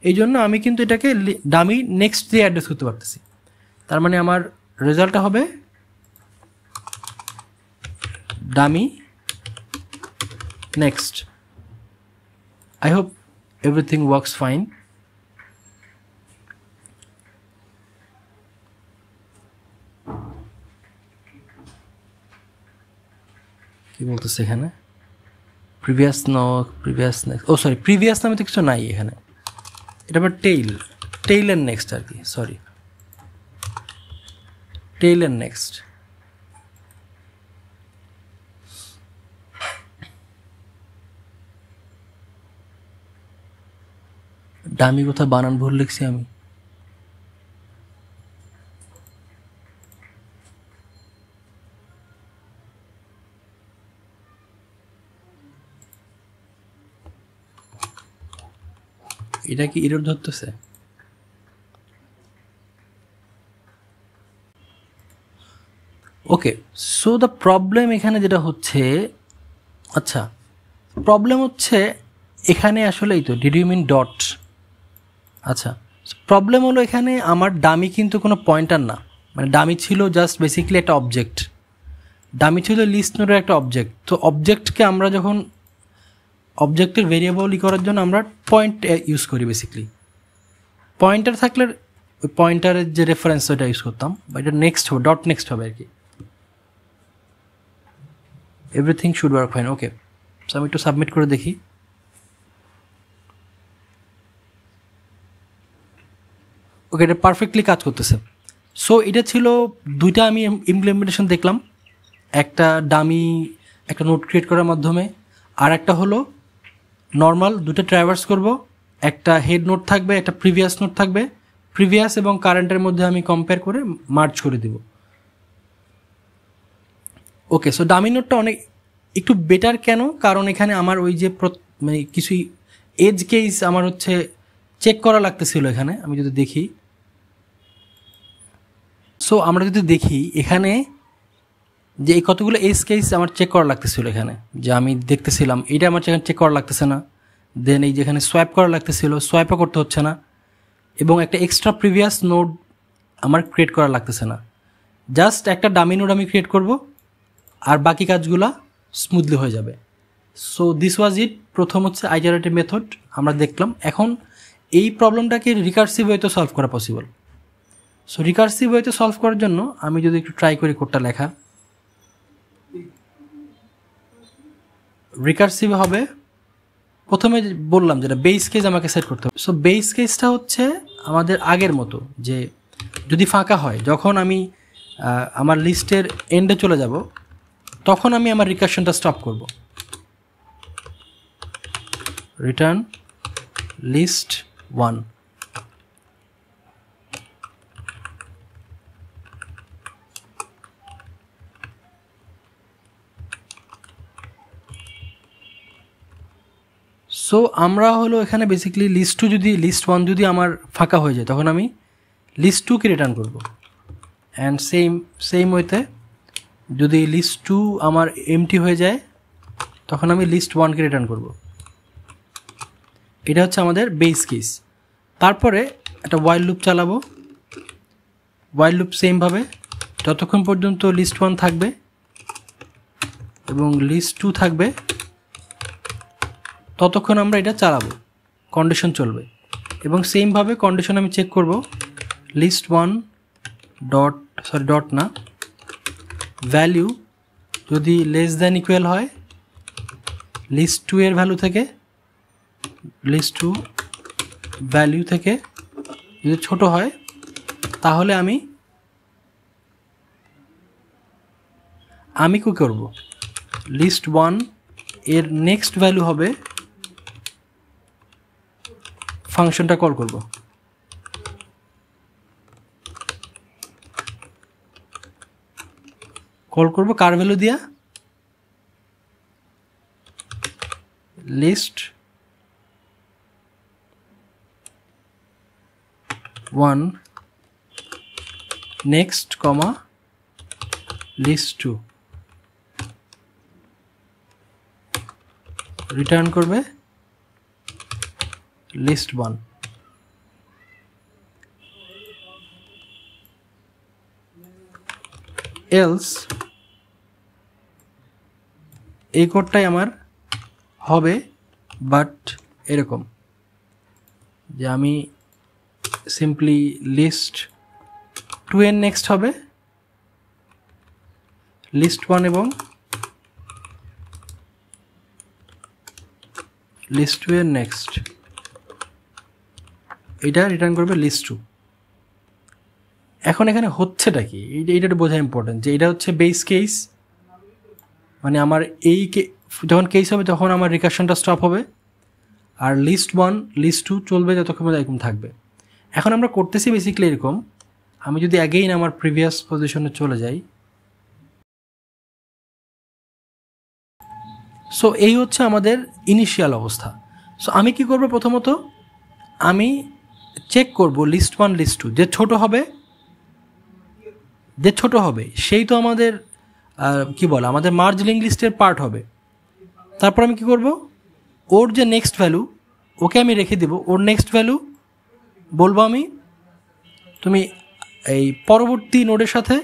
এই জন্য আমি কিন্তু এটাকে ডামি নেক্সট দিয়ে অ্যাড্রেস করতে পারতেছি। তার মানে আমার রেজাল্টটা হবে dummy next. I hope everything works fine. কি বলতেছে এখানে? প্রিভিয়াস নেক্সট, ও সরি প্রিভিয়াস নামে তো কিছু নাই এখানে, এটা আবার টেইল এন্ড নেক্সট আর কি, sorry tail end next. Dummy কোথায় বানান ভুল লিখছি আমি। এটা কি এরর ধরতেছে? ওকে, সো দ্য প্রবলেম এখানে যেটা হচ্ছে, আচ্ছা প্রবলেম হচ্ছে এখানে আসলে এই তো ডিড ইউ মিন ডট। আচ্ছা প্রবলেম হলো এখানে আমার ডামি কিন্তু কোনো পয়েন্টার না, মানে ডামি ছিল জাস্ট বেসিক্যালি একটা অবজেক্ট, ডামি ছিল লিস্ট নোডের একটা অবজেক্ট। তো অবজেক্টকে আমরা যখন অবজেক্টের ভেরিয়েবল করার জন্য আমরা পয়েন্ট ইউজ করি বেসিক্যালি। পয়েন্টার থাকলে ওই পয়েন্টারের যে রেফারেন্স ওইটা ইউজ করতাম, বা এটা নেক্সট হবে, ডট নেক্সট হবে আর কি। Everything should work fine. Okay, so আমি একটু সাবমিট করে দেখি। ওকে, এটা পারফেক্টলি কাজ করতেছে। সো এটা ছিল দুইটা আমি ইমপ্লিমেন্টেশন দেখলাম, একটা ডামি একটা নোট ক্রিয়েট করার মাধ্যমে, আর একটা হলো নর্মাল দুটো ট্রাভার্স করব, একটা হেড নোট থাকবে, একটা প্রিভিয়াস নোট থাকবে, প্রিভিয়াস এবং কারেন্টের মধ্যে আমি কম্পেয়ার করে মার্জ করে দেব। ওকে, সো ডামি নোটটা অনেক একটু বেটার কেন, কারণ এখানে আমার ওই যে মানে কিছুই এজ কেস আমার হচ্ছে চেক করা লাগতেছিল এখানে। আমি যদি দেখি, সো আমরা যদি দেখি এখানে যে এই কতগুলো এজ কেস আমার চেক করা লাগতেছিল এখানে, যে আমি দেখতেছিলাম এটা আমার এখানে চেক করা লাগতেছে না, দেন এই যেখানে সোয়াইপ করা লাগতেছিল সোয়াইপও করতে হচ্ছে না, এবং একটা এক্সট্রা প্রিভিয়াস নোড আমার ক্রিয়েট করা লাগতেছে না। জাস্ট একটা ডামি নোড আমি ক্রিয়েট করব, আর বাকি কাজগুলা স্মুথলি হয়ে যাবে। সো দিস ওয়াজ ইট। প্রথম হচ্ছে আইটারেটিভ মেথড আমরা দেখলাম। এখন এই প্রবলেমটাকে রিকার্সিভ ওয়েতে সলভ করা পসিবল। সো রিকার্সিভ ওয়েতে সলভ করার জন্য আমি যদি একটু ট্রাই করি কোডটা লেখা, রিকার্সিভ হবে প্রথমে বললাম যেটা বেস কেস আমাকে সেট করতে হবে। সো বেস কেসটা হচ্ছে আমাদের আগের মতো, যে যদি ফাঁকা হয়, যখন আমি আমার লিস্টের এন্ডে চলে যাব তখন আমি আমার রিকার্শনটা স্টপ করব। Return list 1। সো আমরা হলো এখানে বেসিক্যালি লিস্ট 1 যদি আমার ফাঁকা হয়ে যায় তখন আমি লিস্ট 2কে রিটার্ন করব, অ্যান্ড সেম ওয়েতে যদি লিস্ট 2 আমার এমটি হয়ে যায় তখন আমি লিস্ট 1কে রিটার্ন করব। এটা হচ্ছে আমাদের বেস কেস। তারপরে একটা ওয়াইল লুপ চালাবো। ওয়াইল লুপ সেমভাবে যতক্ষণ পর্যন্ত লিস্ট 1 থাকবে এবং লিস্ট 2 থাকবে ততক্ষণ আমরা এটা চালাবো, কন্ডিশন চলবে। এবং সেমভাবে কন্ডিশন আমি চেক করব, লিস্ট 1 ডট না ভ্যালু যদি লেস দ্যান ইকুয়াল হয় লিস্ট 2 এর ভ্যালু থেকে, লিস্ট 2 ভ্যালু থেকে যদি ছোট হয় তাহলে আমি কি করব, লিস্ট 1 এর নেক্সট ভ্যালু হবে ফাংশনটা কল করব। কার ভ্যালু দিয়া, list 1 next comma list2 return করবে list1। এলস এই কোডটাই আমার হবে, বাট এরকম যে আমি সিম্পলি list2 এর নেক্সট হবে list1 এবং list2 এর নেক্সট, এটা রিটার্ন করবে list2। এখন এখানে হচ্ছেটা কি, এইটা বোঝা ইম্পর্টেন্ট যে এটা হচ্ছে বেস কেস, মানে আমার এই যখন কেস হবে তখন আমার রিকারশনটা স্টপ হবে, আর list1 list2 চলবে যতক্ষণ এরকম থাকবে। এখন আমরা করতেছি বেসিক্যালি এরকম, আমি যদি অ্যাগেইন আমার প্রিভিয়াস পজিশনে চলে যাই, সো এই হচ্ছে আমাদের ইনিশিয়াল অবস্থা। সো আমি কি করব, প্রথমত আমি চেক করব list1 list2 যে ছোট হবে সেই তো আমাদের কি বলে আমাদের মার্জ লিঙ্ক লিস্টের পার্ট হবে। তারপর আমি কি করব, ওর যে নেক্সট ভ্যালু ওকে আমি রেখে দেব, ওর নেক্সট ভ্যালু বলবো আমি তুমি এই পরবর্তী নোডের সাথে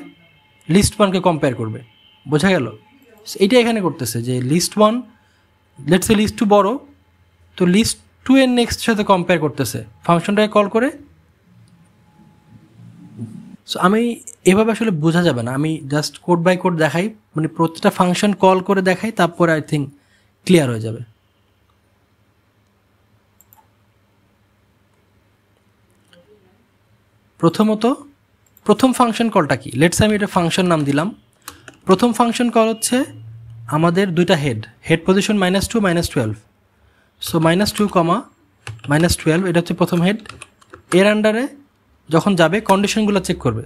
list1কে কম্পেয়ার করবে। বোঝা গেল? এইটা এখানে করতেছে যে list1 লেটস সে list2 বড়, তো list2 এর নেক্সট সাথে কম্পেয়ার করতেছে ফাংশনটাকে কল করে। সো আমি এভাবে আসলে বোঝা যাবে না, আমি জাস্ট কোড বাই কোড দেখাই, মানে প্রতিটা ফাংশন কল করে দেখাই, তারপরে আই থিঙ্ক ক্লিয়ার হয়ে যাবে। প্রথমত প্রথম ফাংশন কলটা কি, লেটস আমি এটা ফাংশন নাম দিলাম। প্রথম ফাংশন কল হচ্ছে আমাদের দুইটা হেড পজিশন -2 -12, সো -2 -12 এটা হচ্ছে প্রথম হেড। এর আন্ডারে যখন যাবে কন্ডিশনগুলো চেক করবে,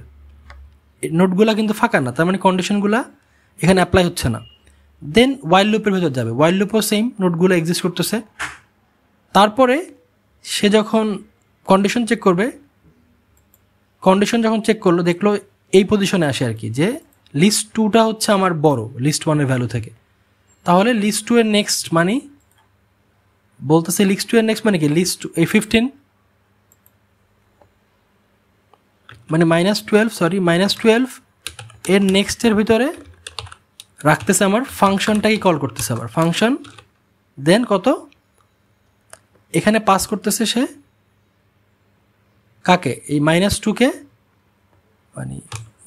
নোটগুলো কিন্তু ফাঁকা না, তার মানে কন্ডিশনগুলো এখানে অ্যাপ্লাই হচ্ছে না। দেন ওয়াইল লুপের ভেতর যাবে, ওয়াইল লুপও সেম, নোটগুলো এক্সিস্ট করতেছে। তারপরে সে যখন কন্ডিশন চেক করবে, কন্ডিশন যখন চেক করলো দেখলো এই পজিশনে আসে আর কি, যে list2টা হচ্ছে আমার বড় list1 এর ভ্যালু থেকে, তাহলে list2 এর নেক্সট মানে বলতেছে list2 এর নেক্সট মানে কি list এই 15 মানে -12 এর নেক্সটের ভিতরে রাখতেছে আমার ফাংশনটাকে কল করতেছে আবার ফাংশন, দেন কত এখানে পাস করতেছে সে কাকে, এই -2কে, মানে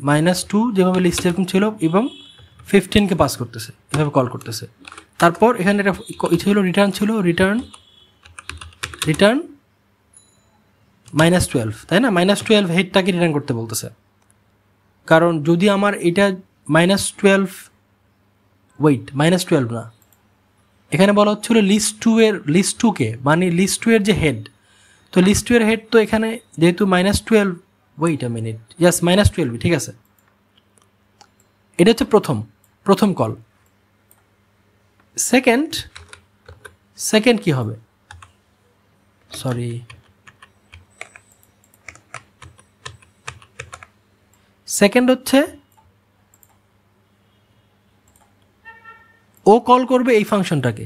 -2 যেভাবে লিস্ট এরকম ছিল এবং 15কে পাস করতেছে, এভাবে কল করতেছে। তারপর এখানে এটা ছিল রিটার্ন -12, তাই না? -12 হেডটাকে রিটার্ন করতে বলতেছে, কারণ যদি আমার এটা -12 না, এখানে বলা হচ্ছিল list2কে মানে list2 এর যে হেড, তো list2 এর হেড তো এখানে যেহেতু -12, ওয়েট আ মিনিট, ইয়াস -12, ঠিক আছে। এটা হচ্ছে প্রথম কল। সেকেন্ড কি হবে, সরি, সেকেন্ড হচ্ছে ও কল করবে এই ফাংশনটাকে,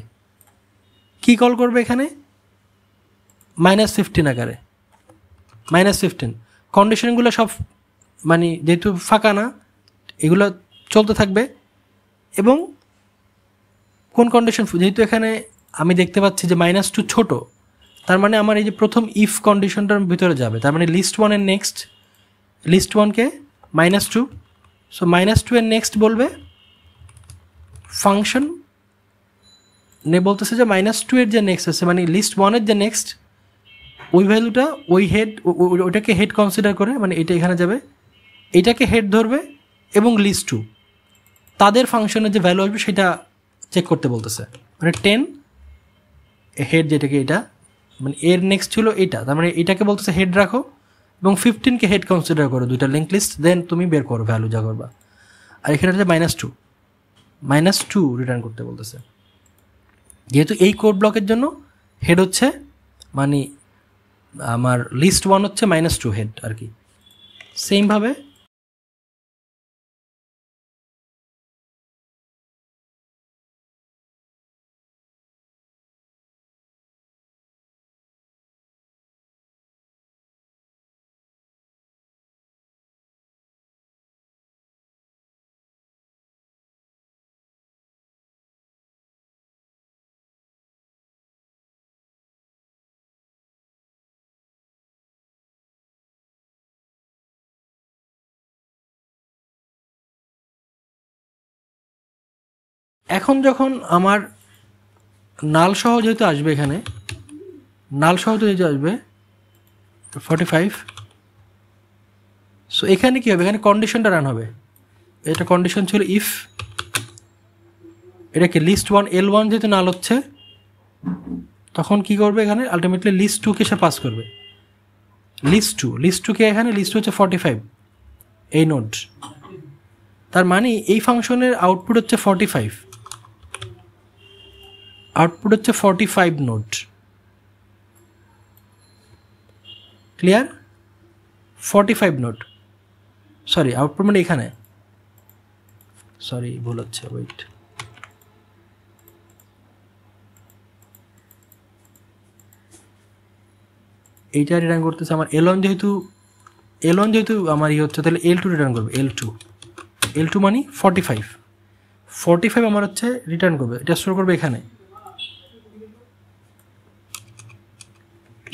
কি কল করবে এখানে -15 আকারে, -15 কন্ডিশনগুলো সব মানে যেহেতু ফাঁকা না এগুলো চলতে থাকবে। এবং কোন কন্ডিশন, যেহেতু এখানে আমি দেখতে পাচ্ছি যে -2 ছোট, তার মানে আমার এই যে প্রথম ইফ কন্ডিশনটার ভিতরে যাবে, তার মানে list1 এর নেক্সট list1কে -2, সো -2 এর নেক্সট বলবে ফাংশন নে বলতেছে যে -2 এর যে নেক্সট আছে মানে list1 এর যে নেক্সট ওই ভ্যালুটা ওই হেড ওইটাকে হেড কনসিডার করে, মানে এটা এখানে যাবে, এটাকে হেড ধরবে এবং list2 তাদের ফাংশনের যে ভ্যালু আসবে সেটা চেক করতে বলতেছে, মানে 10 হেড যেটাকে এটা মানে এর নেক্সট ছিল এটা, তার মানে এটাকে বলতেছে হেড রাখো এবং 15কে হেড কনসিডার করো দুইটা লিঙ্ক লিস্ট, দেন তুমি বের করো ভ্যালু যা করবা। আর এখানে হচ্ছে -2 রিটার্ন করতে বলতেছে, যেহেতু এই কোড ব্লকের জন্য হেড হচ্ছে মানে আমার লিস্ট 1 হচ্ছে -2 হেড আর কি। সেমভাবে এখন যখন আমার নাল সহ যেহেতু আসবে, এখানে নাল সহ যেহেতু আসবে 45, সো এখানে কী হবে, এখানে কন্ডিশনটা রান হবে। এটা কন্ডিশন ছিল ইফ, এটাকে লিস্ট 1 L1 যেহেতু নাল হচ্ছে, তখন কি করবে এখানে আলটিমেটলি লিস্ট 2কে সে পাস করবে। লিস্ট 2কে এখানে লিস্ট 2 হচ্ছে 45 এই নোড, তার মানে এই ফাংশনের আউটপুট হচ্ছে 45, আউটপুট হচ্ছে 45 node. Clear? 45 node, sorry output মানে এখানে, সরি ভুল হচ্ছে, ওয়েট, এইটা রিটার্ন করতেছে আমার L1 যেহেতু আমার হচ্ছে, তাহলে L2 রিটার্ন করবে। L2 মানে 45 আমার হচ্ছে রিটার্ন করবে, এটা স্টোর করবে এখানে,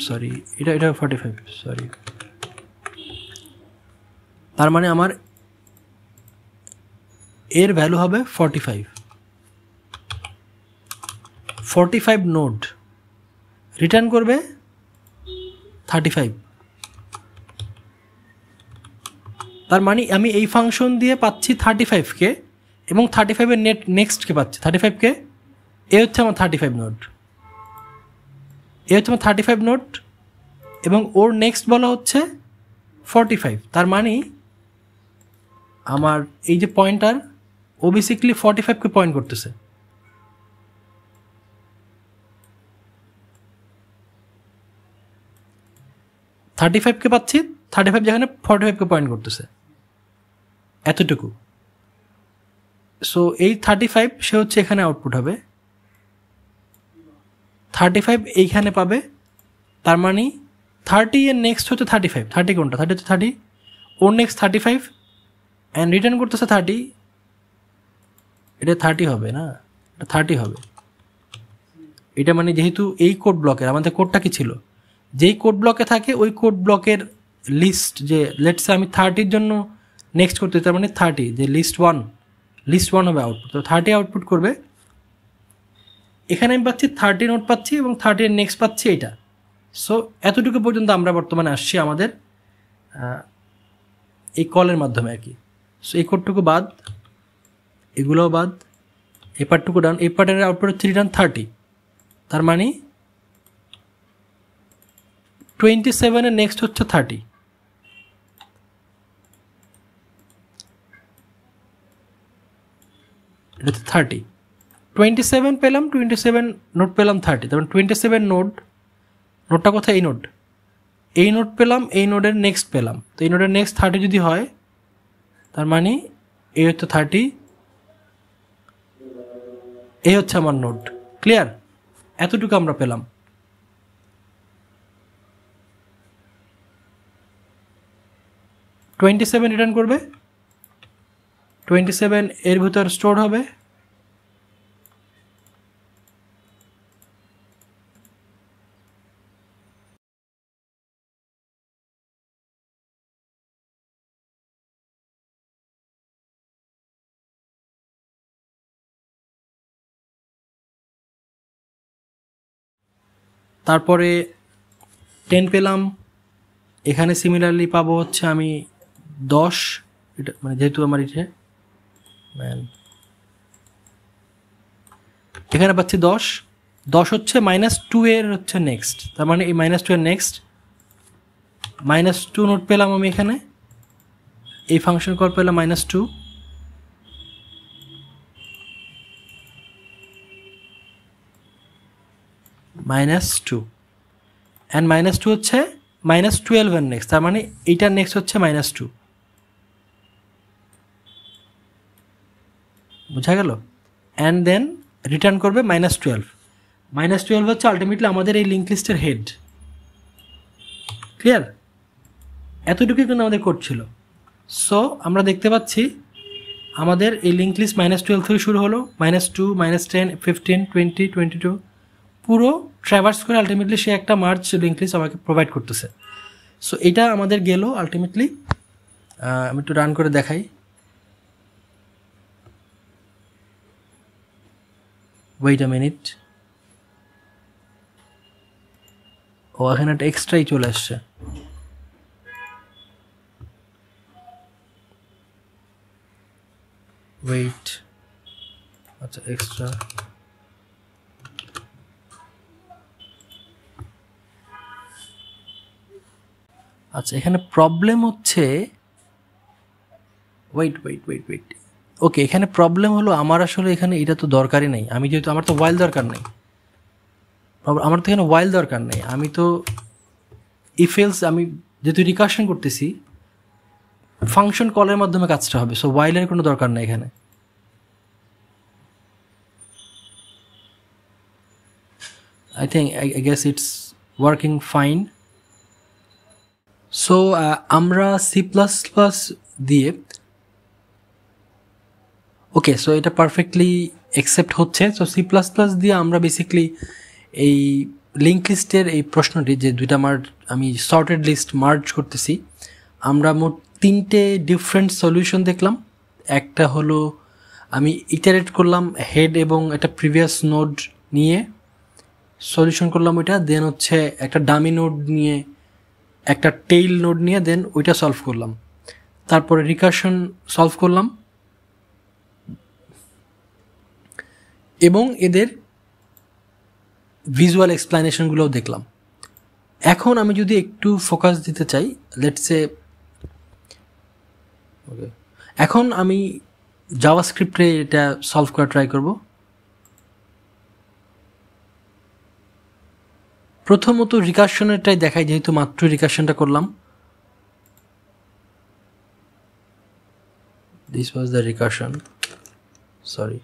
সরি এটা 45, সরি। তার মানে আমার এর ভ্যালু হবে 45 নোড, রিটার্ন করবে 35। তার মানে আমি এই ফাংশন দিয়ে পাচ্ছি 35কে, এবং 35-এর নেক্সটকে পাচ্ছি 35কে, এ হচ্ছে আমার 35 নোড, হচ্ছে আমার 35 নোড, এবং ওর নেক্সট বলা হচ্ছে 45। তার মানে আমার এই যে পয়েন্টার, ও বেসিক্যালি 45কে পয়েন্ট করতেছে। কে পাচ্ছি, 35 যেখানে 45কে পয়েন্ট করতেছে, এতটুকু। সো এই 35 সে হচ্ছে এখানে আউটপুট হবে, 35 এইখানে পাবে। তার মানে 30 এর নেক্সট হচ্ছে 35, 30 কোনটা, 30 হচ্ছে 30, ওর নেক্সট 35 অ্যান্ড রিটার্ন করতেছে 30, এটা 30 হবে না, এটা 30 হবে। এটা মানে যেহেতু এই কোড ব্লকের, আমাদের কোডটা কি ছিল, যেই কোড ব্লকে থাকে ওই কোড ব্লকের লিস্ট, যে লেটসে আমি 30-র জন্য নেক্সট করতে, তার মানে 30, যে লিস্ট 1 হবে আউটপুট, তো 30 আউটপুট করবে। এখানে আমি পাচ্ছি 30 নোট পাচ্ছি, এবং 30 এর নেক্সট পাচ্ছি এইটা। সো এতটুকু পর্যন্ত আমরা বর্তমানে আসছি আমাদের এই কলের মাধ্যমে আর কি। সো এই কোডটুকু বাদ, এগুলোও বাদ, এই পার্টটুকু ডান, এই পার্টের আউটপুট হচ্ছে রিটার্ন 30। তার মানে 27-এর নেক্সট হচ্ছে 30, এটা হচ্ছে 30, 27 পেলাম, 27 নোট পেলাম 30, তার মানে 27 নোটটা কোথায়, এই নোট পেলাম, এই নোডের নেক্সট পেলাম, তো এই নোডের নেক্সট 30 যদি হয়, তার মানে এই হচ্ছে 30, এই হচ্ছে আমার নোড। ক্লিয়ার? এতটুকু আমরা পেলাম। টোয়েন্টি-7 রিটার্ন করবে, 27 এর ভিতর স্টোর হবে, তারপরে 10 পেলাম, এখানে সিমিলারলি পাবো হচ্ছে আমি 10, এটা মানে যেহেতু আমার এখানে পাচ্ছি 10 হচ্ছে -2 এর হচ্ছে নেক্সট, তার মানে এই -2 এর নেক্সট, -2 নোট পেলাম আমি এখানে, এই ফাংশন কল পেলাম -2, -2, অ্যান্ড -2 হচ্ছে -12 এর নেক্সট, তার মানে এইটার নেক্সট হচ্ছে -2, বোঝা গেল? অ্যান্ড দেন রিটার্ন করবে -12, -12 হচ্ছে আলটিমেটলি আমাদের এই লিঙ্ক লিস্টের হেড। ক্লিয়ার? এতটুকুই কিন্তু আমাদের কোড ছিল। সো আমরা দেখতে পাচ্ছি আমাদের এই লিঙ্ক লিস্ট -12 থেকে শুরু হলো, -2, -10, 15, 20, 22 পুরো ট্র্যাভার্স করে আলটিমেটলি সে একটা মার্জ লিঙ্ক লিস্ট আমাকে প্রোভাইড করতেছে। সো এটা আমাদের গেল আলটিমেটলি। আমি একটু রান করে দেখাই। ওয়েট আ মিনিট, ও এখানে একটা এক্সট্রাই চলে আসছে। ওয়েট, আচ্ছা এক্সট্রা, আচ্ছা এখানে প্রবলেম হচ্ছে, ওয়েট, ওকে এখানে প্রবলেম হলো আমার আসলে এখানে এটা তো দরকারই নেই, আমি যেহেতু আমার তো ওয়াইল দরকার নেই, আমার তো এখানে ওয়াইল দরকার নেই, আমি তো ইফেলস, আমি যেহেতু রিকার্শন করতেছি ফাংশন কলের মাধ্যমে কাজটা হবে, সো ওয়াইলের কোনো দরকার নেই এখানে। I think I guess it's working fine. So আমরা C++ দিয়ে, ওকে সো এটা পারফেক্টলি অ্যাকসেপ্ট হচ্ছে। সো C++ দিয়ে আমরা বেসিক্যালি এই লিঙ্ক লিস্টের এই প্রশ্নটি, যে দুইটা আমি সর্টেড লিস্ট মার্জ করতেছি, আমরা মোট 3টে ডিফারেন্ট সলিউশন দেখলাম। একটা হলো আমি ইটারেট করলাম হেড এবং একটা প্রিভিয়াস নোড নিয়ে সলিউশন করলাম ওইটা, দেন হচ্ছে একটা ডামি নোড নিয়ে, একটা টেইল নোড নিয়ে দেন ওইটা সলভ করলাম, তারপরে রিকার্শন সলভ করলাম এবং এদের ভিজুয়াল এক্সপ্লানেশনগুলোও দেখলাম। এখন আমি যদি একটু ফোকাস দিতে চাই, লেটস সে ওকে, এখন আমি জাভাস্ক্রিপ্টে এটা সলভ করা ট্রাই করব। প্রথমত রিকার্শনেরটাই দেখাই, যেহেতু মাত্র রিকার্শনটা করলাম। This was the recursion, sorry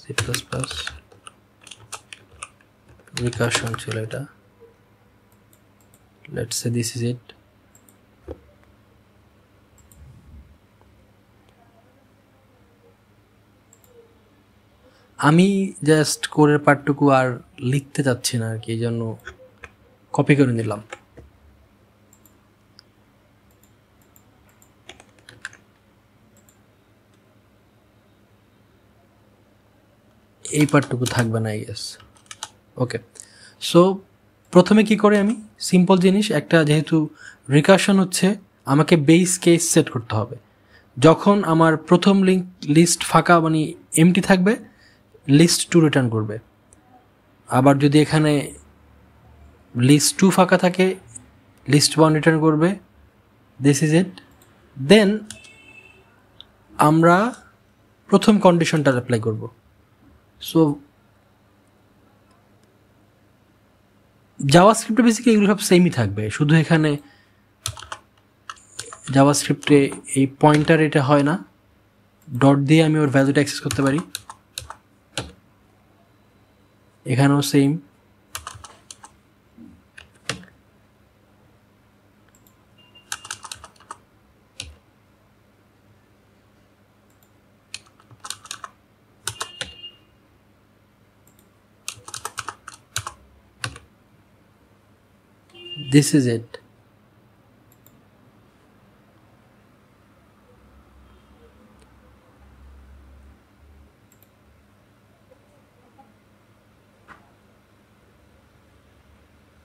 C++ recursion ছিল এটা, লেটস সে দিস ইজ ইট। আমি জাস্ট কোডের পার্টটুকু আর লিখতে চাচ্ছি না আর কি, এই জন্য কপি করে নিলাম। এই পার্টটুকু থাকবে না, আই গেস। ওকে, সো প্রথমে কি করে, আমি সিম্পল জিনিস একটা, যেহেতু রিকার্শন হচ্ছে আমাকে বেস কেস সেট করতে হবে। যখন আমার প্রথম লিস্ট ফাঁকা মানে এমটি থাকবে, লিস্ট 2 রিটার্ন করবে। আবার যদি এখানে লিস্ট 2 ফাঁকা থাকে, লিস্ট 1 রিটার্ন করবে। This is it. দেন আমরা প্রথম কন্ডিশনটা অ্যাপ্লাই করব। সো জাভাস্ক্রিপ্টে বেসিক্যালি এগুলো সব সেমই থাকবে, শুধু এখানে জাভাস্ক্রিপ্টে এই পয়েন্টার এটা হয় না, ডট দিয়ে আমি ওর ভ্যালুটা অ্যাক্সেস করতে পারি। এখানেও same. This is it.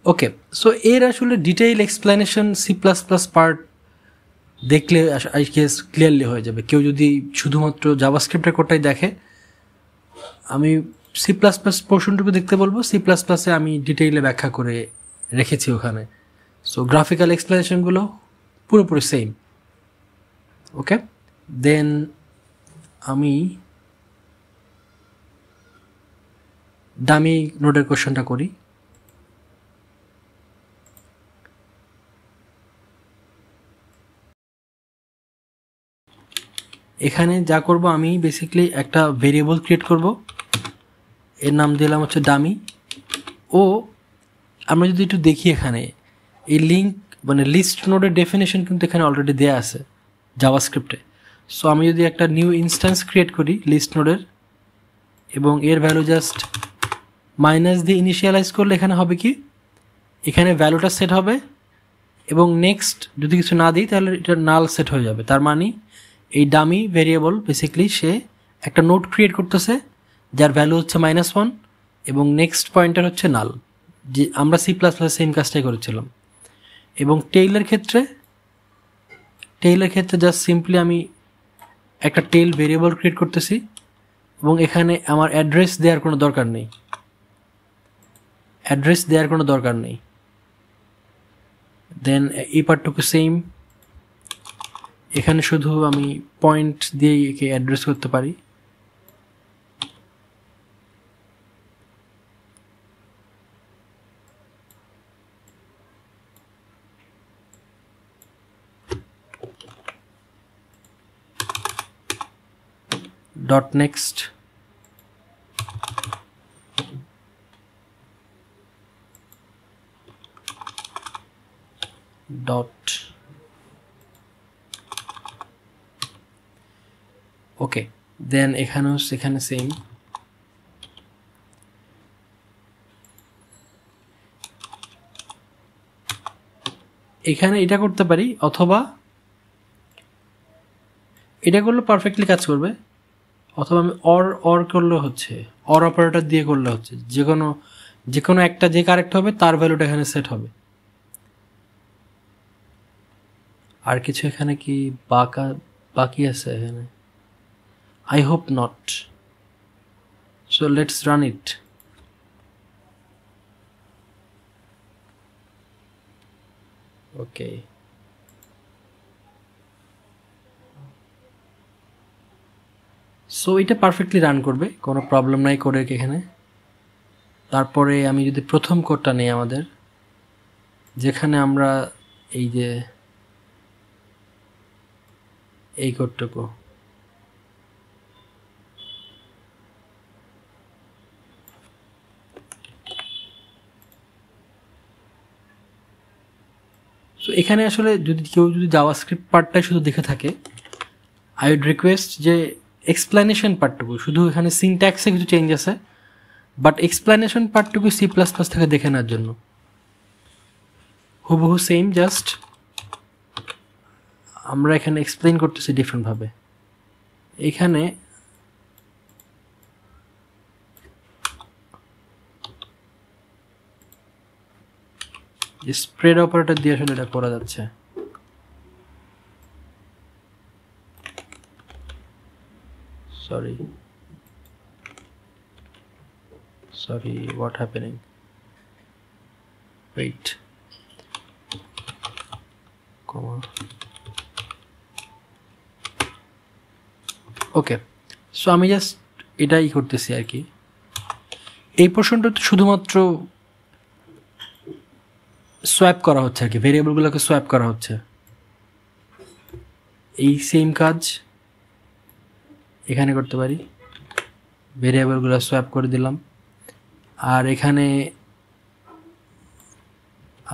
Okay, so এর আসলে ডিটেইল এক্সপ্লেনেশন C++ পার্ট দেখলে আই গেস ক্লিয়ারলি হয়ে যাবে। কেউ যদি শুধুমাত্র জাভাস্ক্রিপ্টের কোডটাই দেখে, আমি C++ পোর্শনটুকু দেখতে বলবো। C++ আমি ডিটেইলে ব্যাখ্যা করে রেখেছি ওখানে। সো গ্রাফিক্যাল এক্সপ্লেনেশনগুলো পুরোপুরি সেম। ওকে, দেন আমি ডামি নোডের কোশ্চেনটা করি। এখানে যা করব আমি বেসিক্যালি একটা ভেরিয়েবল ক্রিয়েট করব, এর নাম দিলাম হচ্ছে ডামি। ও আমরা যদি একটু দেখি এখানে এই লিঙ্ক মানে লিস্ট নোডের ডেফিনেশন কিন্তু এখানে অলরেডি দেয়া আছে জাভাস্ক্রিপ্টে। সো আমি যদি একটা নিউ ইনস্ট্যান্স ক্রিয়েট করি লিস্ট নোডের এবং এর ভ্যালু জাস্ট মাইনাস দিয়ে ইনিশিয়ালাইজ করলে এখানে হবে কি, এখানে ভ্যালুটা সেট হবে এবং নেক্সট যদি কিছু না দিই তাহলে এটা নাল সেট হয়ে যাবে। তার মানে এই ডামি ভেরিয়েবল বেসিক্যালি সে একটা নোড ক্রিয়েট করতেছে যার ভ্যালু হচ্ছে -1 এবং নেক্সট পয়েন্টার হচ্ছে নাল, যে আমরা সি প্লাস প্লাস সেম কাজটাই করেছিলাম। এবং টেইলের ক্ষেত্রে জাস্ট সিম্পলি আমি একটা টেইল ভেরিয়েবল ক্রিয়েট করতেছি এবং এখানে আমার অ্যাড্রেস দেওয়ার কোনো দরকার নেই। দেন এই পার্টটুকু সেম, এখানে শুধু আমি পয়েন্ট দিয়ে একে অ্যাড্রেস করতে পারি। ডট নেক্সট ডট ওকে। দেন এখানে সেম, এখানে এটা করতে পারি অথবা এটা করলে পারফেক্টলি কাজ করবে, অথবা আমি অর করলে হচ্ছে, অর অপারেটর দিয়ে করলে হচ্ছে যে কোনো একটা যে কারেক্ট হবে তার ভ্যালুটা এখানে সেট হবে। আর কিছু এখানে কি বাকি আছে এখানে? I hope not. So let's run it. Okay. So এটা পারফেক্টলি রান করবে, কোনো প্রবলেম নাই কোডের এখানে। তারপরে আমি যদি প্রথম কোডটা নেই আমাদের, যেখানে আমরা এই কোডটুকু সো এখানে আসলে কেউ যদি জাভাস্ক্রিপ্ট পার্টটাই শুধু দেখে থাকে, আই উড রিকোয়েস্ট যে এক্সপ্লেনেশন পার্টটুকু, শুধু এখানে সিনট্যাক্সে কিছু চেঞ্জ আছে বাট এক্সপ্লেনেশন পার্টটুকু সি প্লাস প্লাস থেকে দেখে নেওয়ার জন্য হুবহু সেম, জাস্ট আমরা এখানে এক্সপ্লেন করতেছি ডিফারেন্টভাবে। এখানে স্প্রেড অপারেটর দিয়ে আসলে এটা করা যাচ্ছে। sorry what happening, wait, comma, okay. So আমি জাস্ট এটাই করতেছি আর কি। এই পোর্শনটা তো শুধুমাত্র সোয়াপ করা হচ্ছে আর কি, ভেরিয়েবলগুলোকে সোয়াপ করা হচ্ছে। এই সেম কাজ এখানে করতে পারি, ভেরিয়েবলগুলো সোয়াপ করে দিলাম। আর এখানে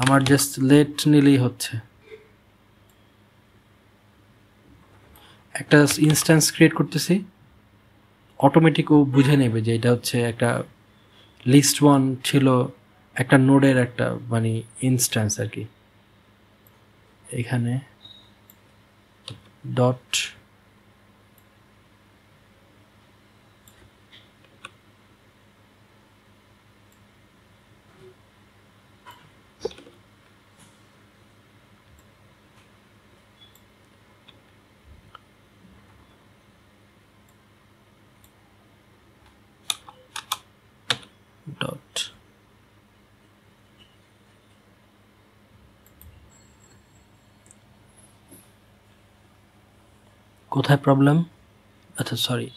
আমার জাস্ট লেট নিলেই হচ্ছে, একটা ইনস্ট্যান্স ক্রিয়েট করতেছি, অটোমেটিক ও বুঝে নেবে যে এটা হচ্ছে একটা লিস্ট ওয়ান ছিল, একটা নোডের একটা মানে ইনস্ট্যান্স আর কি। এখানে ডট ডট কোথায় প্রবলেম? আচ্ছা সরি,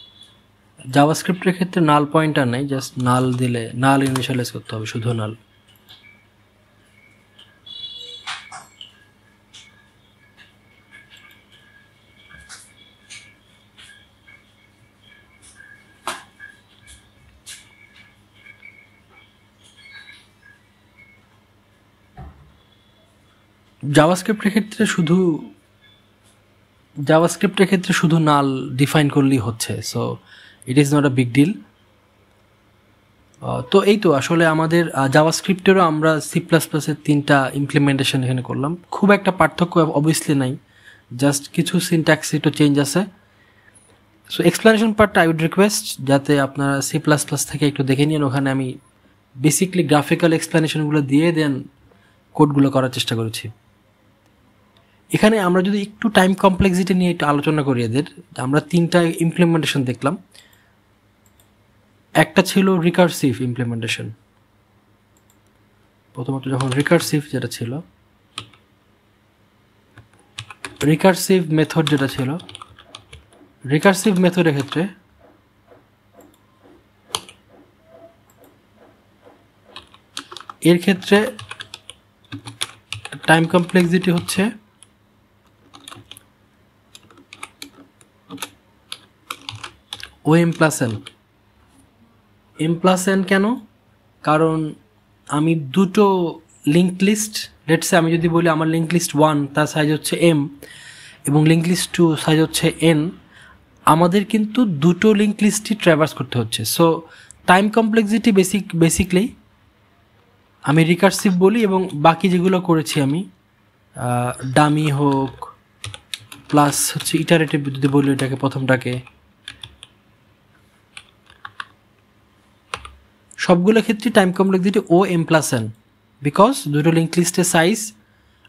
জাভাস্ক্রিপ্টের ক্ষেত্রে নাল পয়েন্টার নাই, জাস্ট নাল দিলে নাল ইনিশিয়ালাইজ করতে হবে, শুধু নাল। জাভাস্ক্রিপ্টের ক্ষেত্রে শুধু নাল ডিফাইন করলেই হচ্ছে, so it is not a big deal. তো এই তো আসলে আমাদের জাভাস্ক্রিপ্টেরও আমরা সি প্লাস প্লাসের 3টা ইমপ্লিমেন্টেশন এখানে করলাম। খুব একটা পার্থক্য অবভিয়াসলি নাই, জাস্ট কিছু সিনট্যাক্স একটু চেঞ্জ আছে। সো এক্সপ্লেনেশন পার্টটা আই উড রিকোয়েস্ট যাতে আপনারা সি প্লাস প্লাস থেকে একটু দেখে নিন, ওখানে আমি বেসিকলি গ্রাফিক্যাল এক্সপ্লেনেশনগুলো দিয়ে দেন কোডগুলো করার চেষ্টা করেছি। এখানে আমরা যদি একটু টাইম কমপ্লেক্সিটি নিয়ে একটু আলোচনা করি, আমরা 3টা ইমপ্লিমেন্টেশন দেখলাম। একটা ছিল রিকার্সিভ ইমপ্লিমেন্টেশন। প্রথমত যখন রিকার্সিভ মেথড যেটা ছিল, রিকার্সিভ মেথডের ক্ষেত্রে টাইম কমপ্লেক্সিটি হচ্ছে ও এম প্লাস এন। কেন? কারণ আমি দুটো লিঙ্ক লিস্ট, লেটসে আমি যদি বলি আমার লিঙ্ক লিস্ট 1 তার সাইজ হচ্ছে এম এবং লিঙ্ক লিস্ট 2 সাইজ হচ্ছে এন, আমাদের কিন্তু দুটো লিঙ্ক লিস্টই ট্র্যাভার্স করতে হচ্ছে। সো টাইম কমপ্লেক্সিটি বেসিকলি আমি রিকার্সিভ বলি, এবং বাকি যেগুলো করেছি আমি ডামি হোক প্লাস হচ্ছে ইটারেটিভ যদি বলি এটাকে, প্রথমটাকে, সবগুলো ক্ষেত্রে time complexity O M plus N, because দুটো লিঙ্ক লিস্টের সাইজ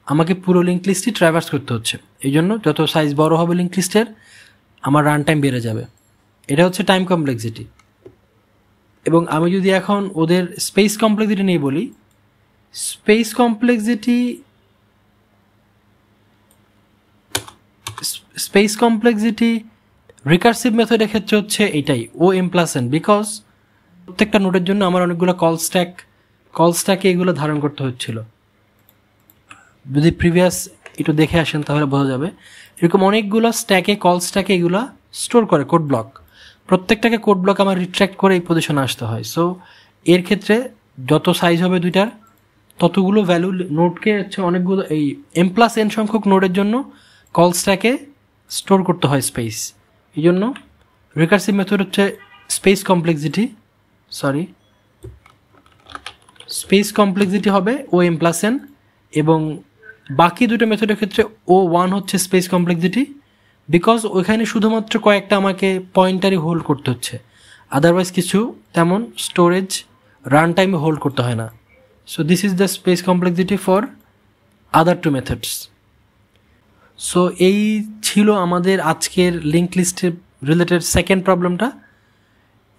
আমাকে পুরো লিঙ্ক লিস্টই ট্র্যাভার্স করতে হচ্ছে। এই জন্য যত সাইজ বড় হবে লিঙ্ক লিস্টের, আমার রান টাইম বেড়ে যাবে। এটা হচ্ছে টাইম কমপ্লেক্সিটি। এবং আমি যদি এখন ওদের স্পেস কমপ্লেক্সিটি নিয়ে বলি, স্পেস কমপ্লেক্সিটি রিকার্সিভ মেথডের ক্ষেত্রে হচ্ছে এটাই ও এম প্লাস এন, বিকজ প্রত্যেকটা নোটের জন্য আমার অনেকগুলো কল স্ট্যাকে এগুলো ধারণ করতে হচ্ছিল। যদি প্রিভিয়াস একটু দেখে আসেন তাহলে বোঝা যাবে, এরকম অনেকগুলো কল স্ট্যাকে এগুলো স্টোর করে কোড ব্লক, প্রত্যেকটাকে কোড ব্লক আমার রিট্র্যাক্ট করে এই পজিশনে আসতে হয়। সো এর ক্ষেত্রে যত সাইজ হবে দুইটার, ততগুলো ভ্যালু নোটকে হচ্ছে অনেকগুলো এই এম প্লাস এন সংখ্যক নোটের জন্য কল স্ট্যাকে স্টোর করতে হয় স্পেস। এই জন্য রিকার্সিভ মেথড হচ্ছে স্পেস কমপ্লেক্সিটি হবে ও এম প্লাস এন, এবং বাকি দুটো মেথডের ক্ষেত্রে ও ওয়ান হচ্ছে স্পেস কমপ্লেক্সিটি, বিকজ ওইখানে শুধুমাত্র কয়েকটা আমাকে পয়েন্টারই হোল্ড করতে হচ্ছে, আদারওয়াইজ কিছু তেমন স্টোরেজ রান টাইমে হোল্ড করতে হয় না। So this is the space complexity for other two methods. So এই ছিল আমাদের আজকের লিঙ্ক লিস্টের রিলেটেড সেকেন্ড প্রবলেমটা,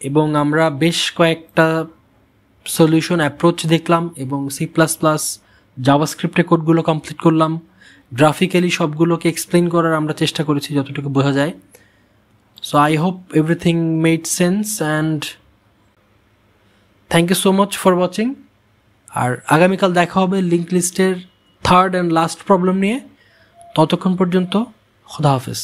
এবং আমরা বেশ কয়েকটা সলিউশন অ্যাপ্রোচ দেখলাম এবং সি প্লাস প্লাস জাভাস্ক্রিপ্টে কোডগুলো কমপ্লিট করলাম। গ্রাফিক্যালি সবগুলোকে এক্সপ্লেন করার আমরা চেষ্টা করেছি যতটুকু বোঝা যায়। So I hope everything made sense and thank you so much for watching. আর আগামীকাল দেখা হবে লিঙ্ক লিস্টের থার্ড অ্যান্ড লাস্ট প্রবলেম নিয়ে। ততক্ষণ পর্যন্ত খোদা হাফেজ।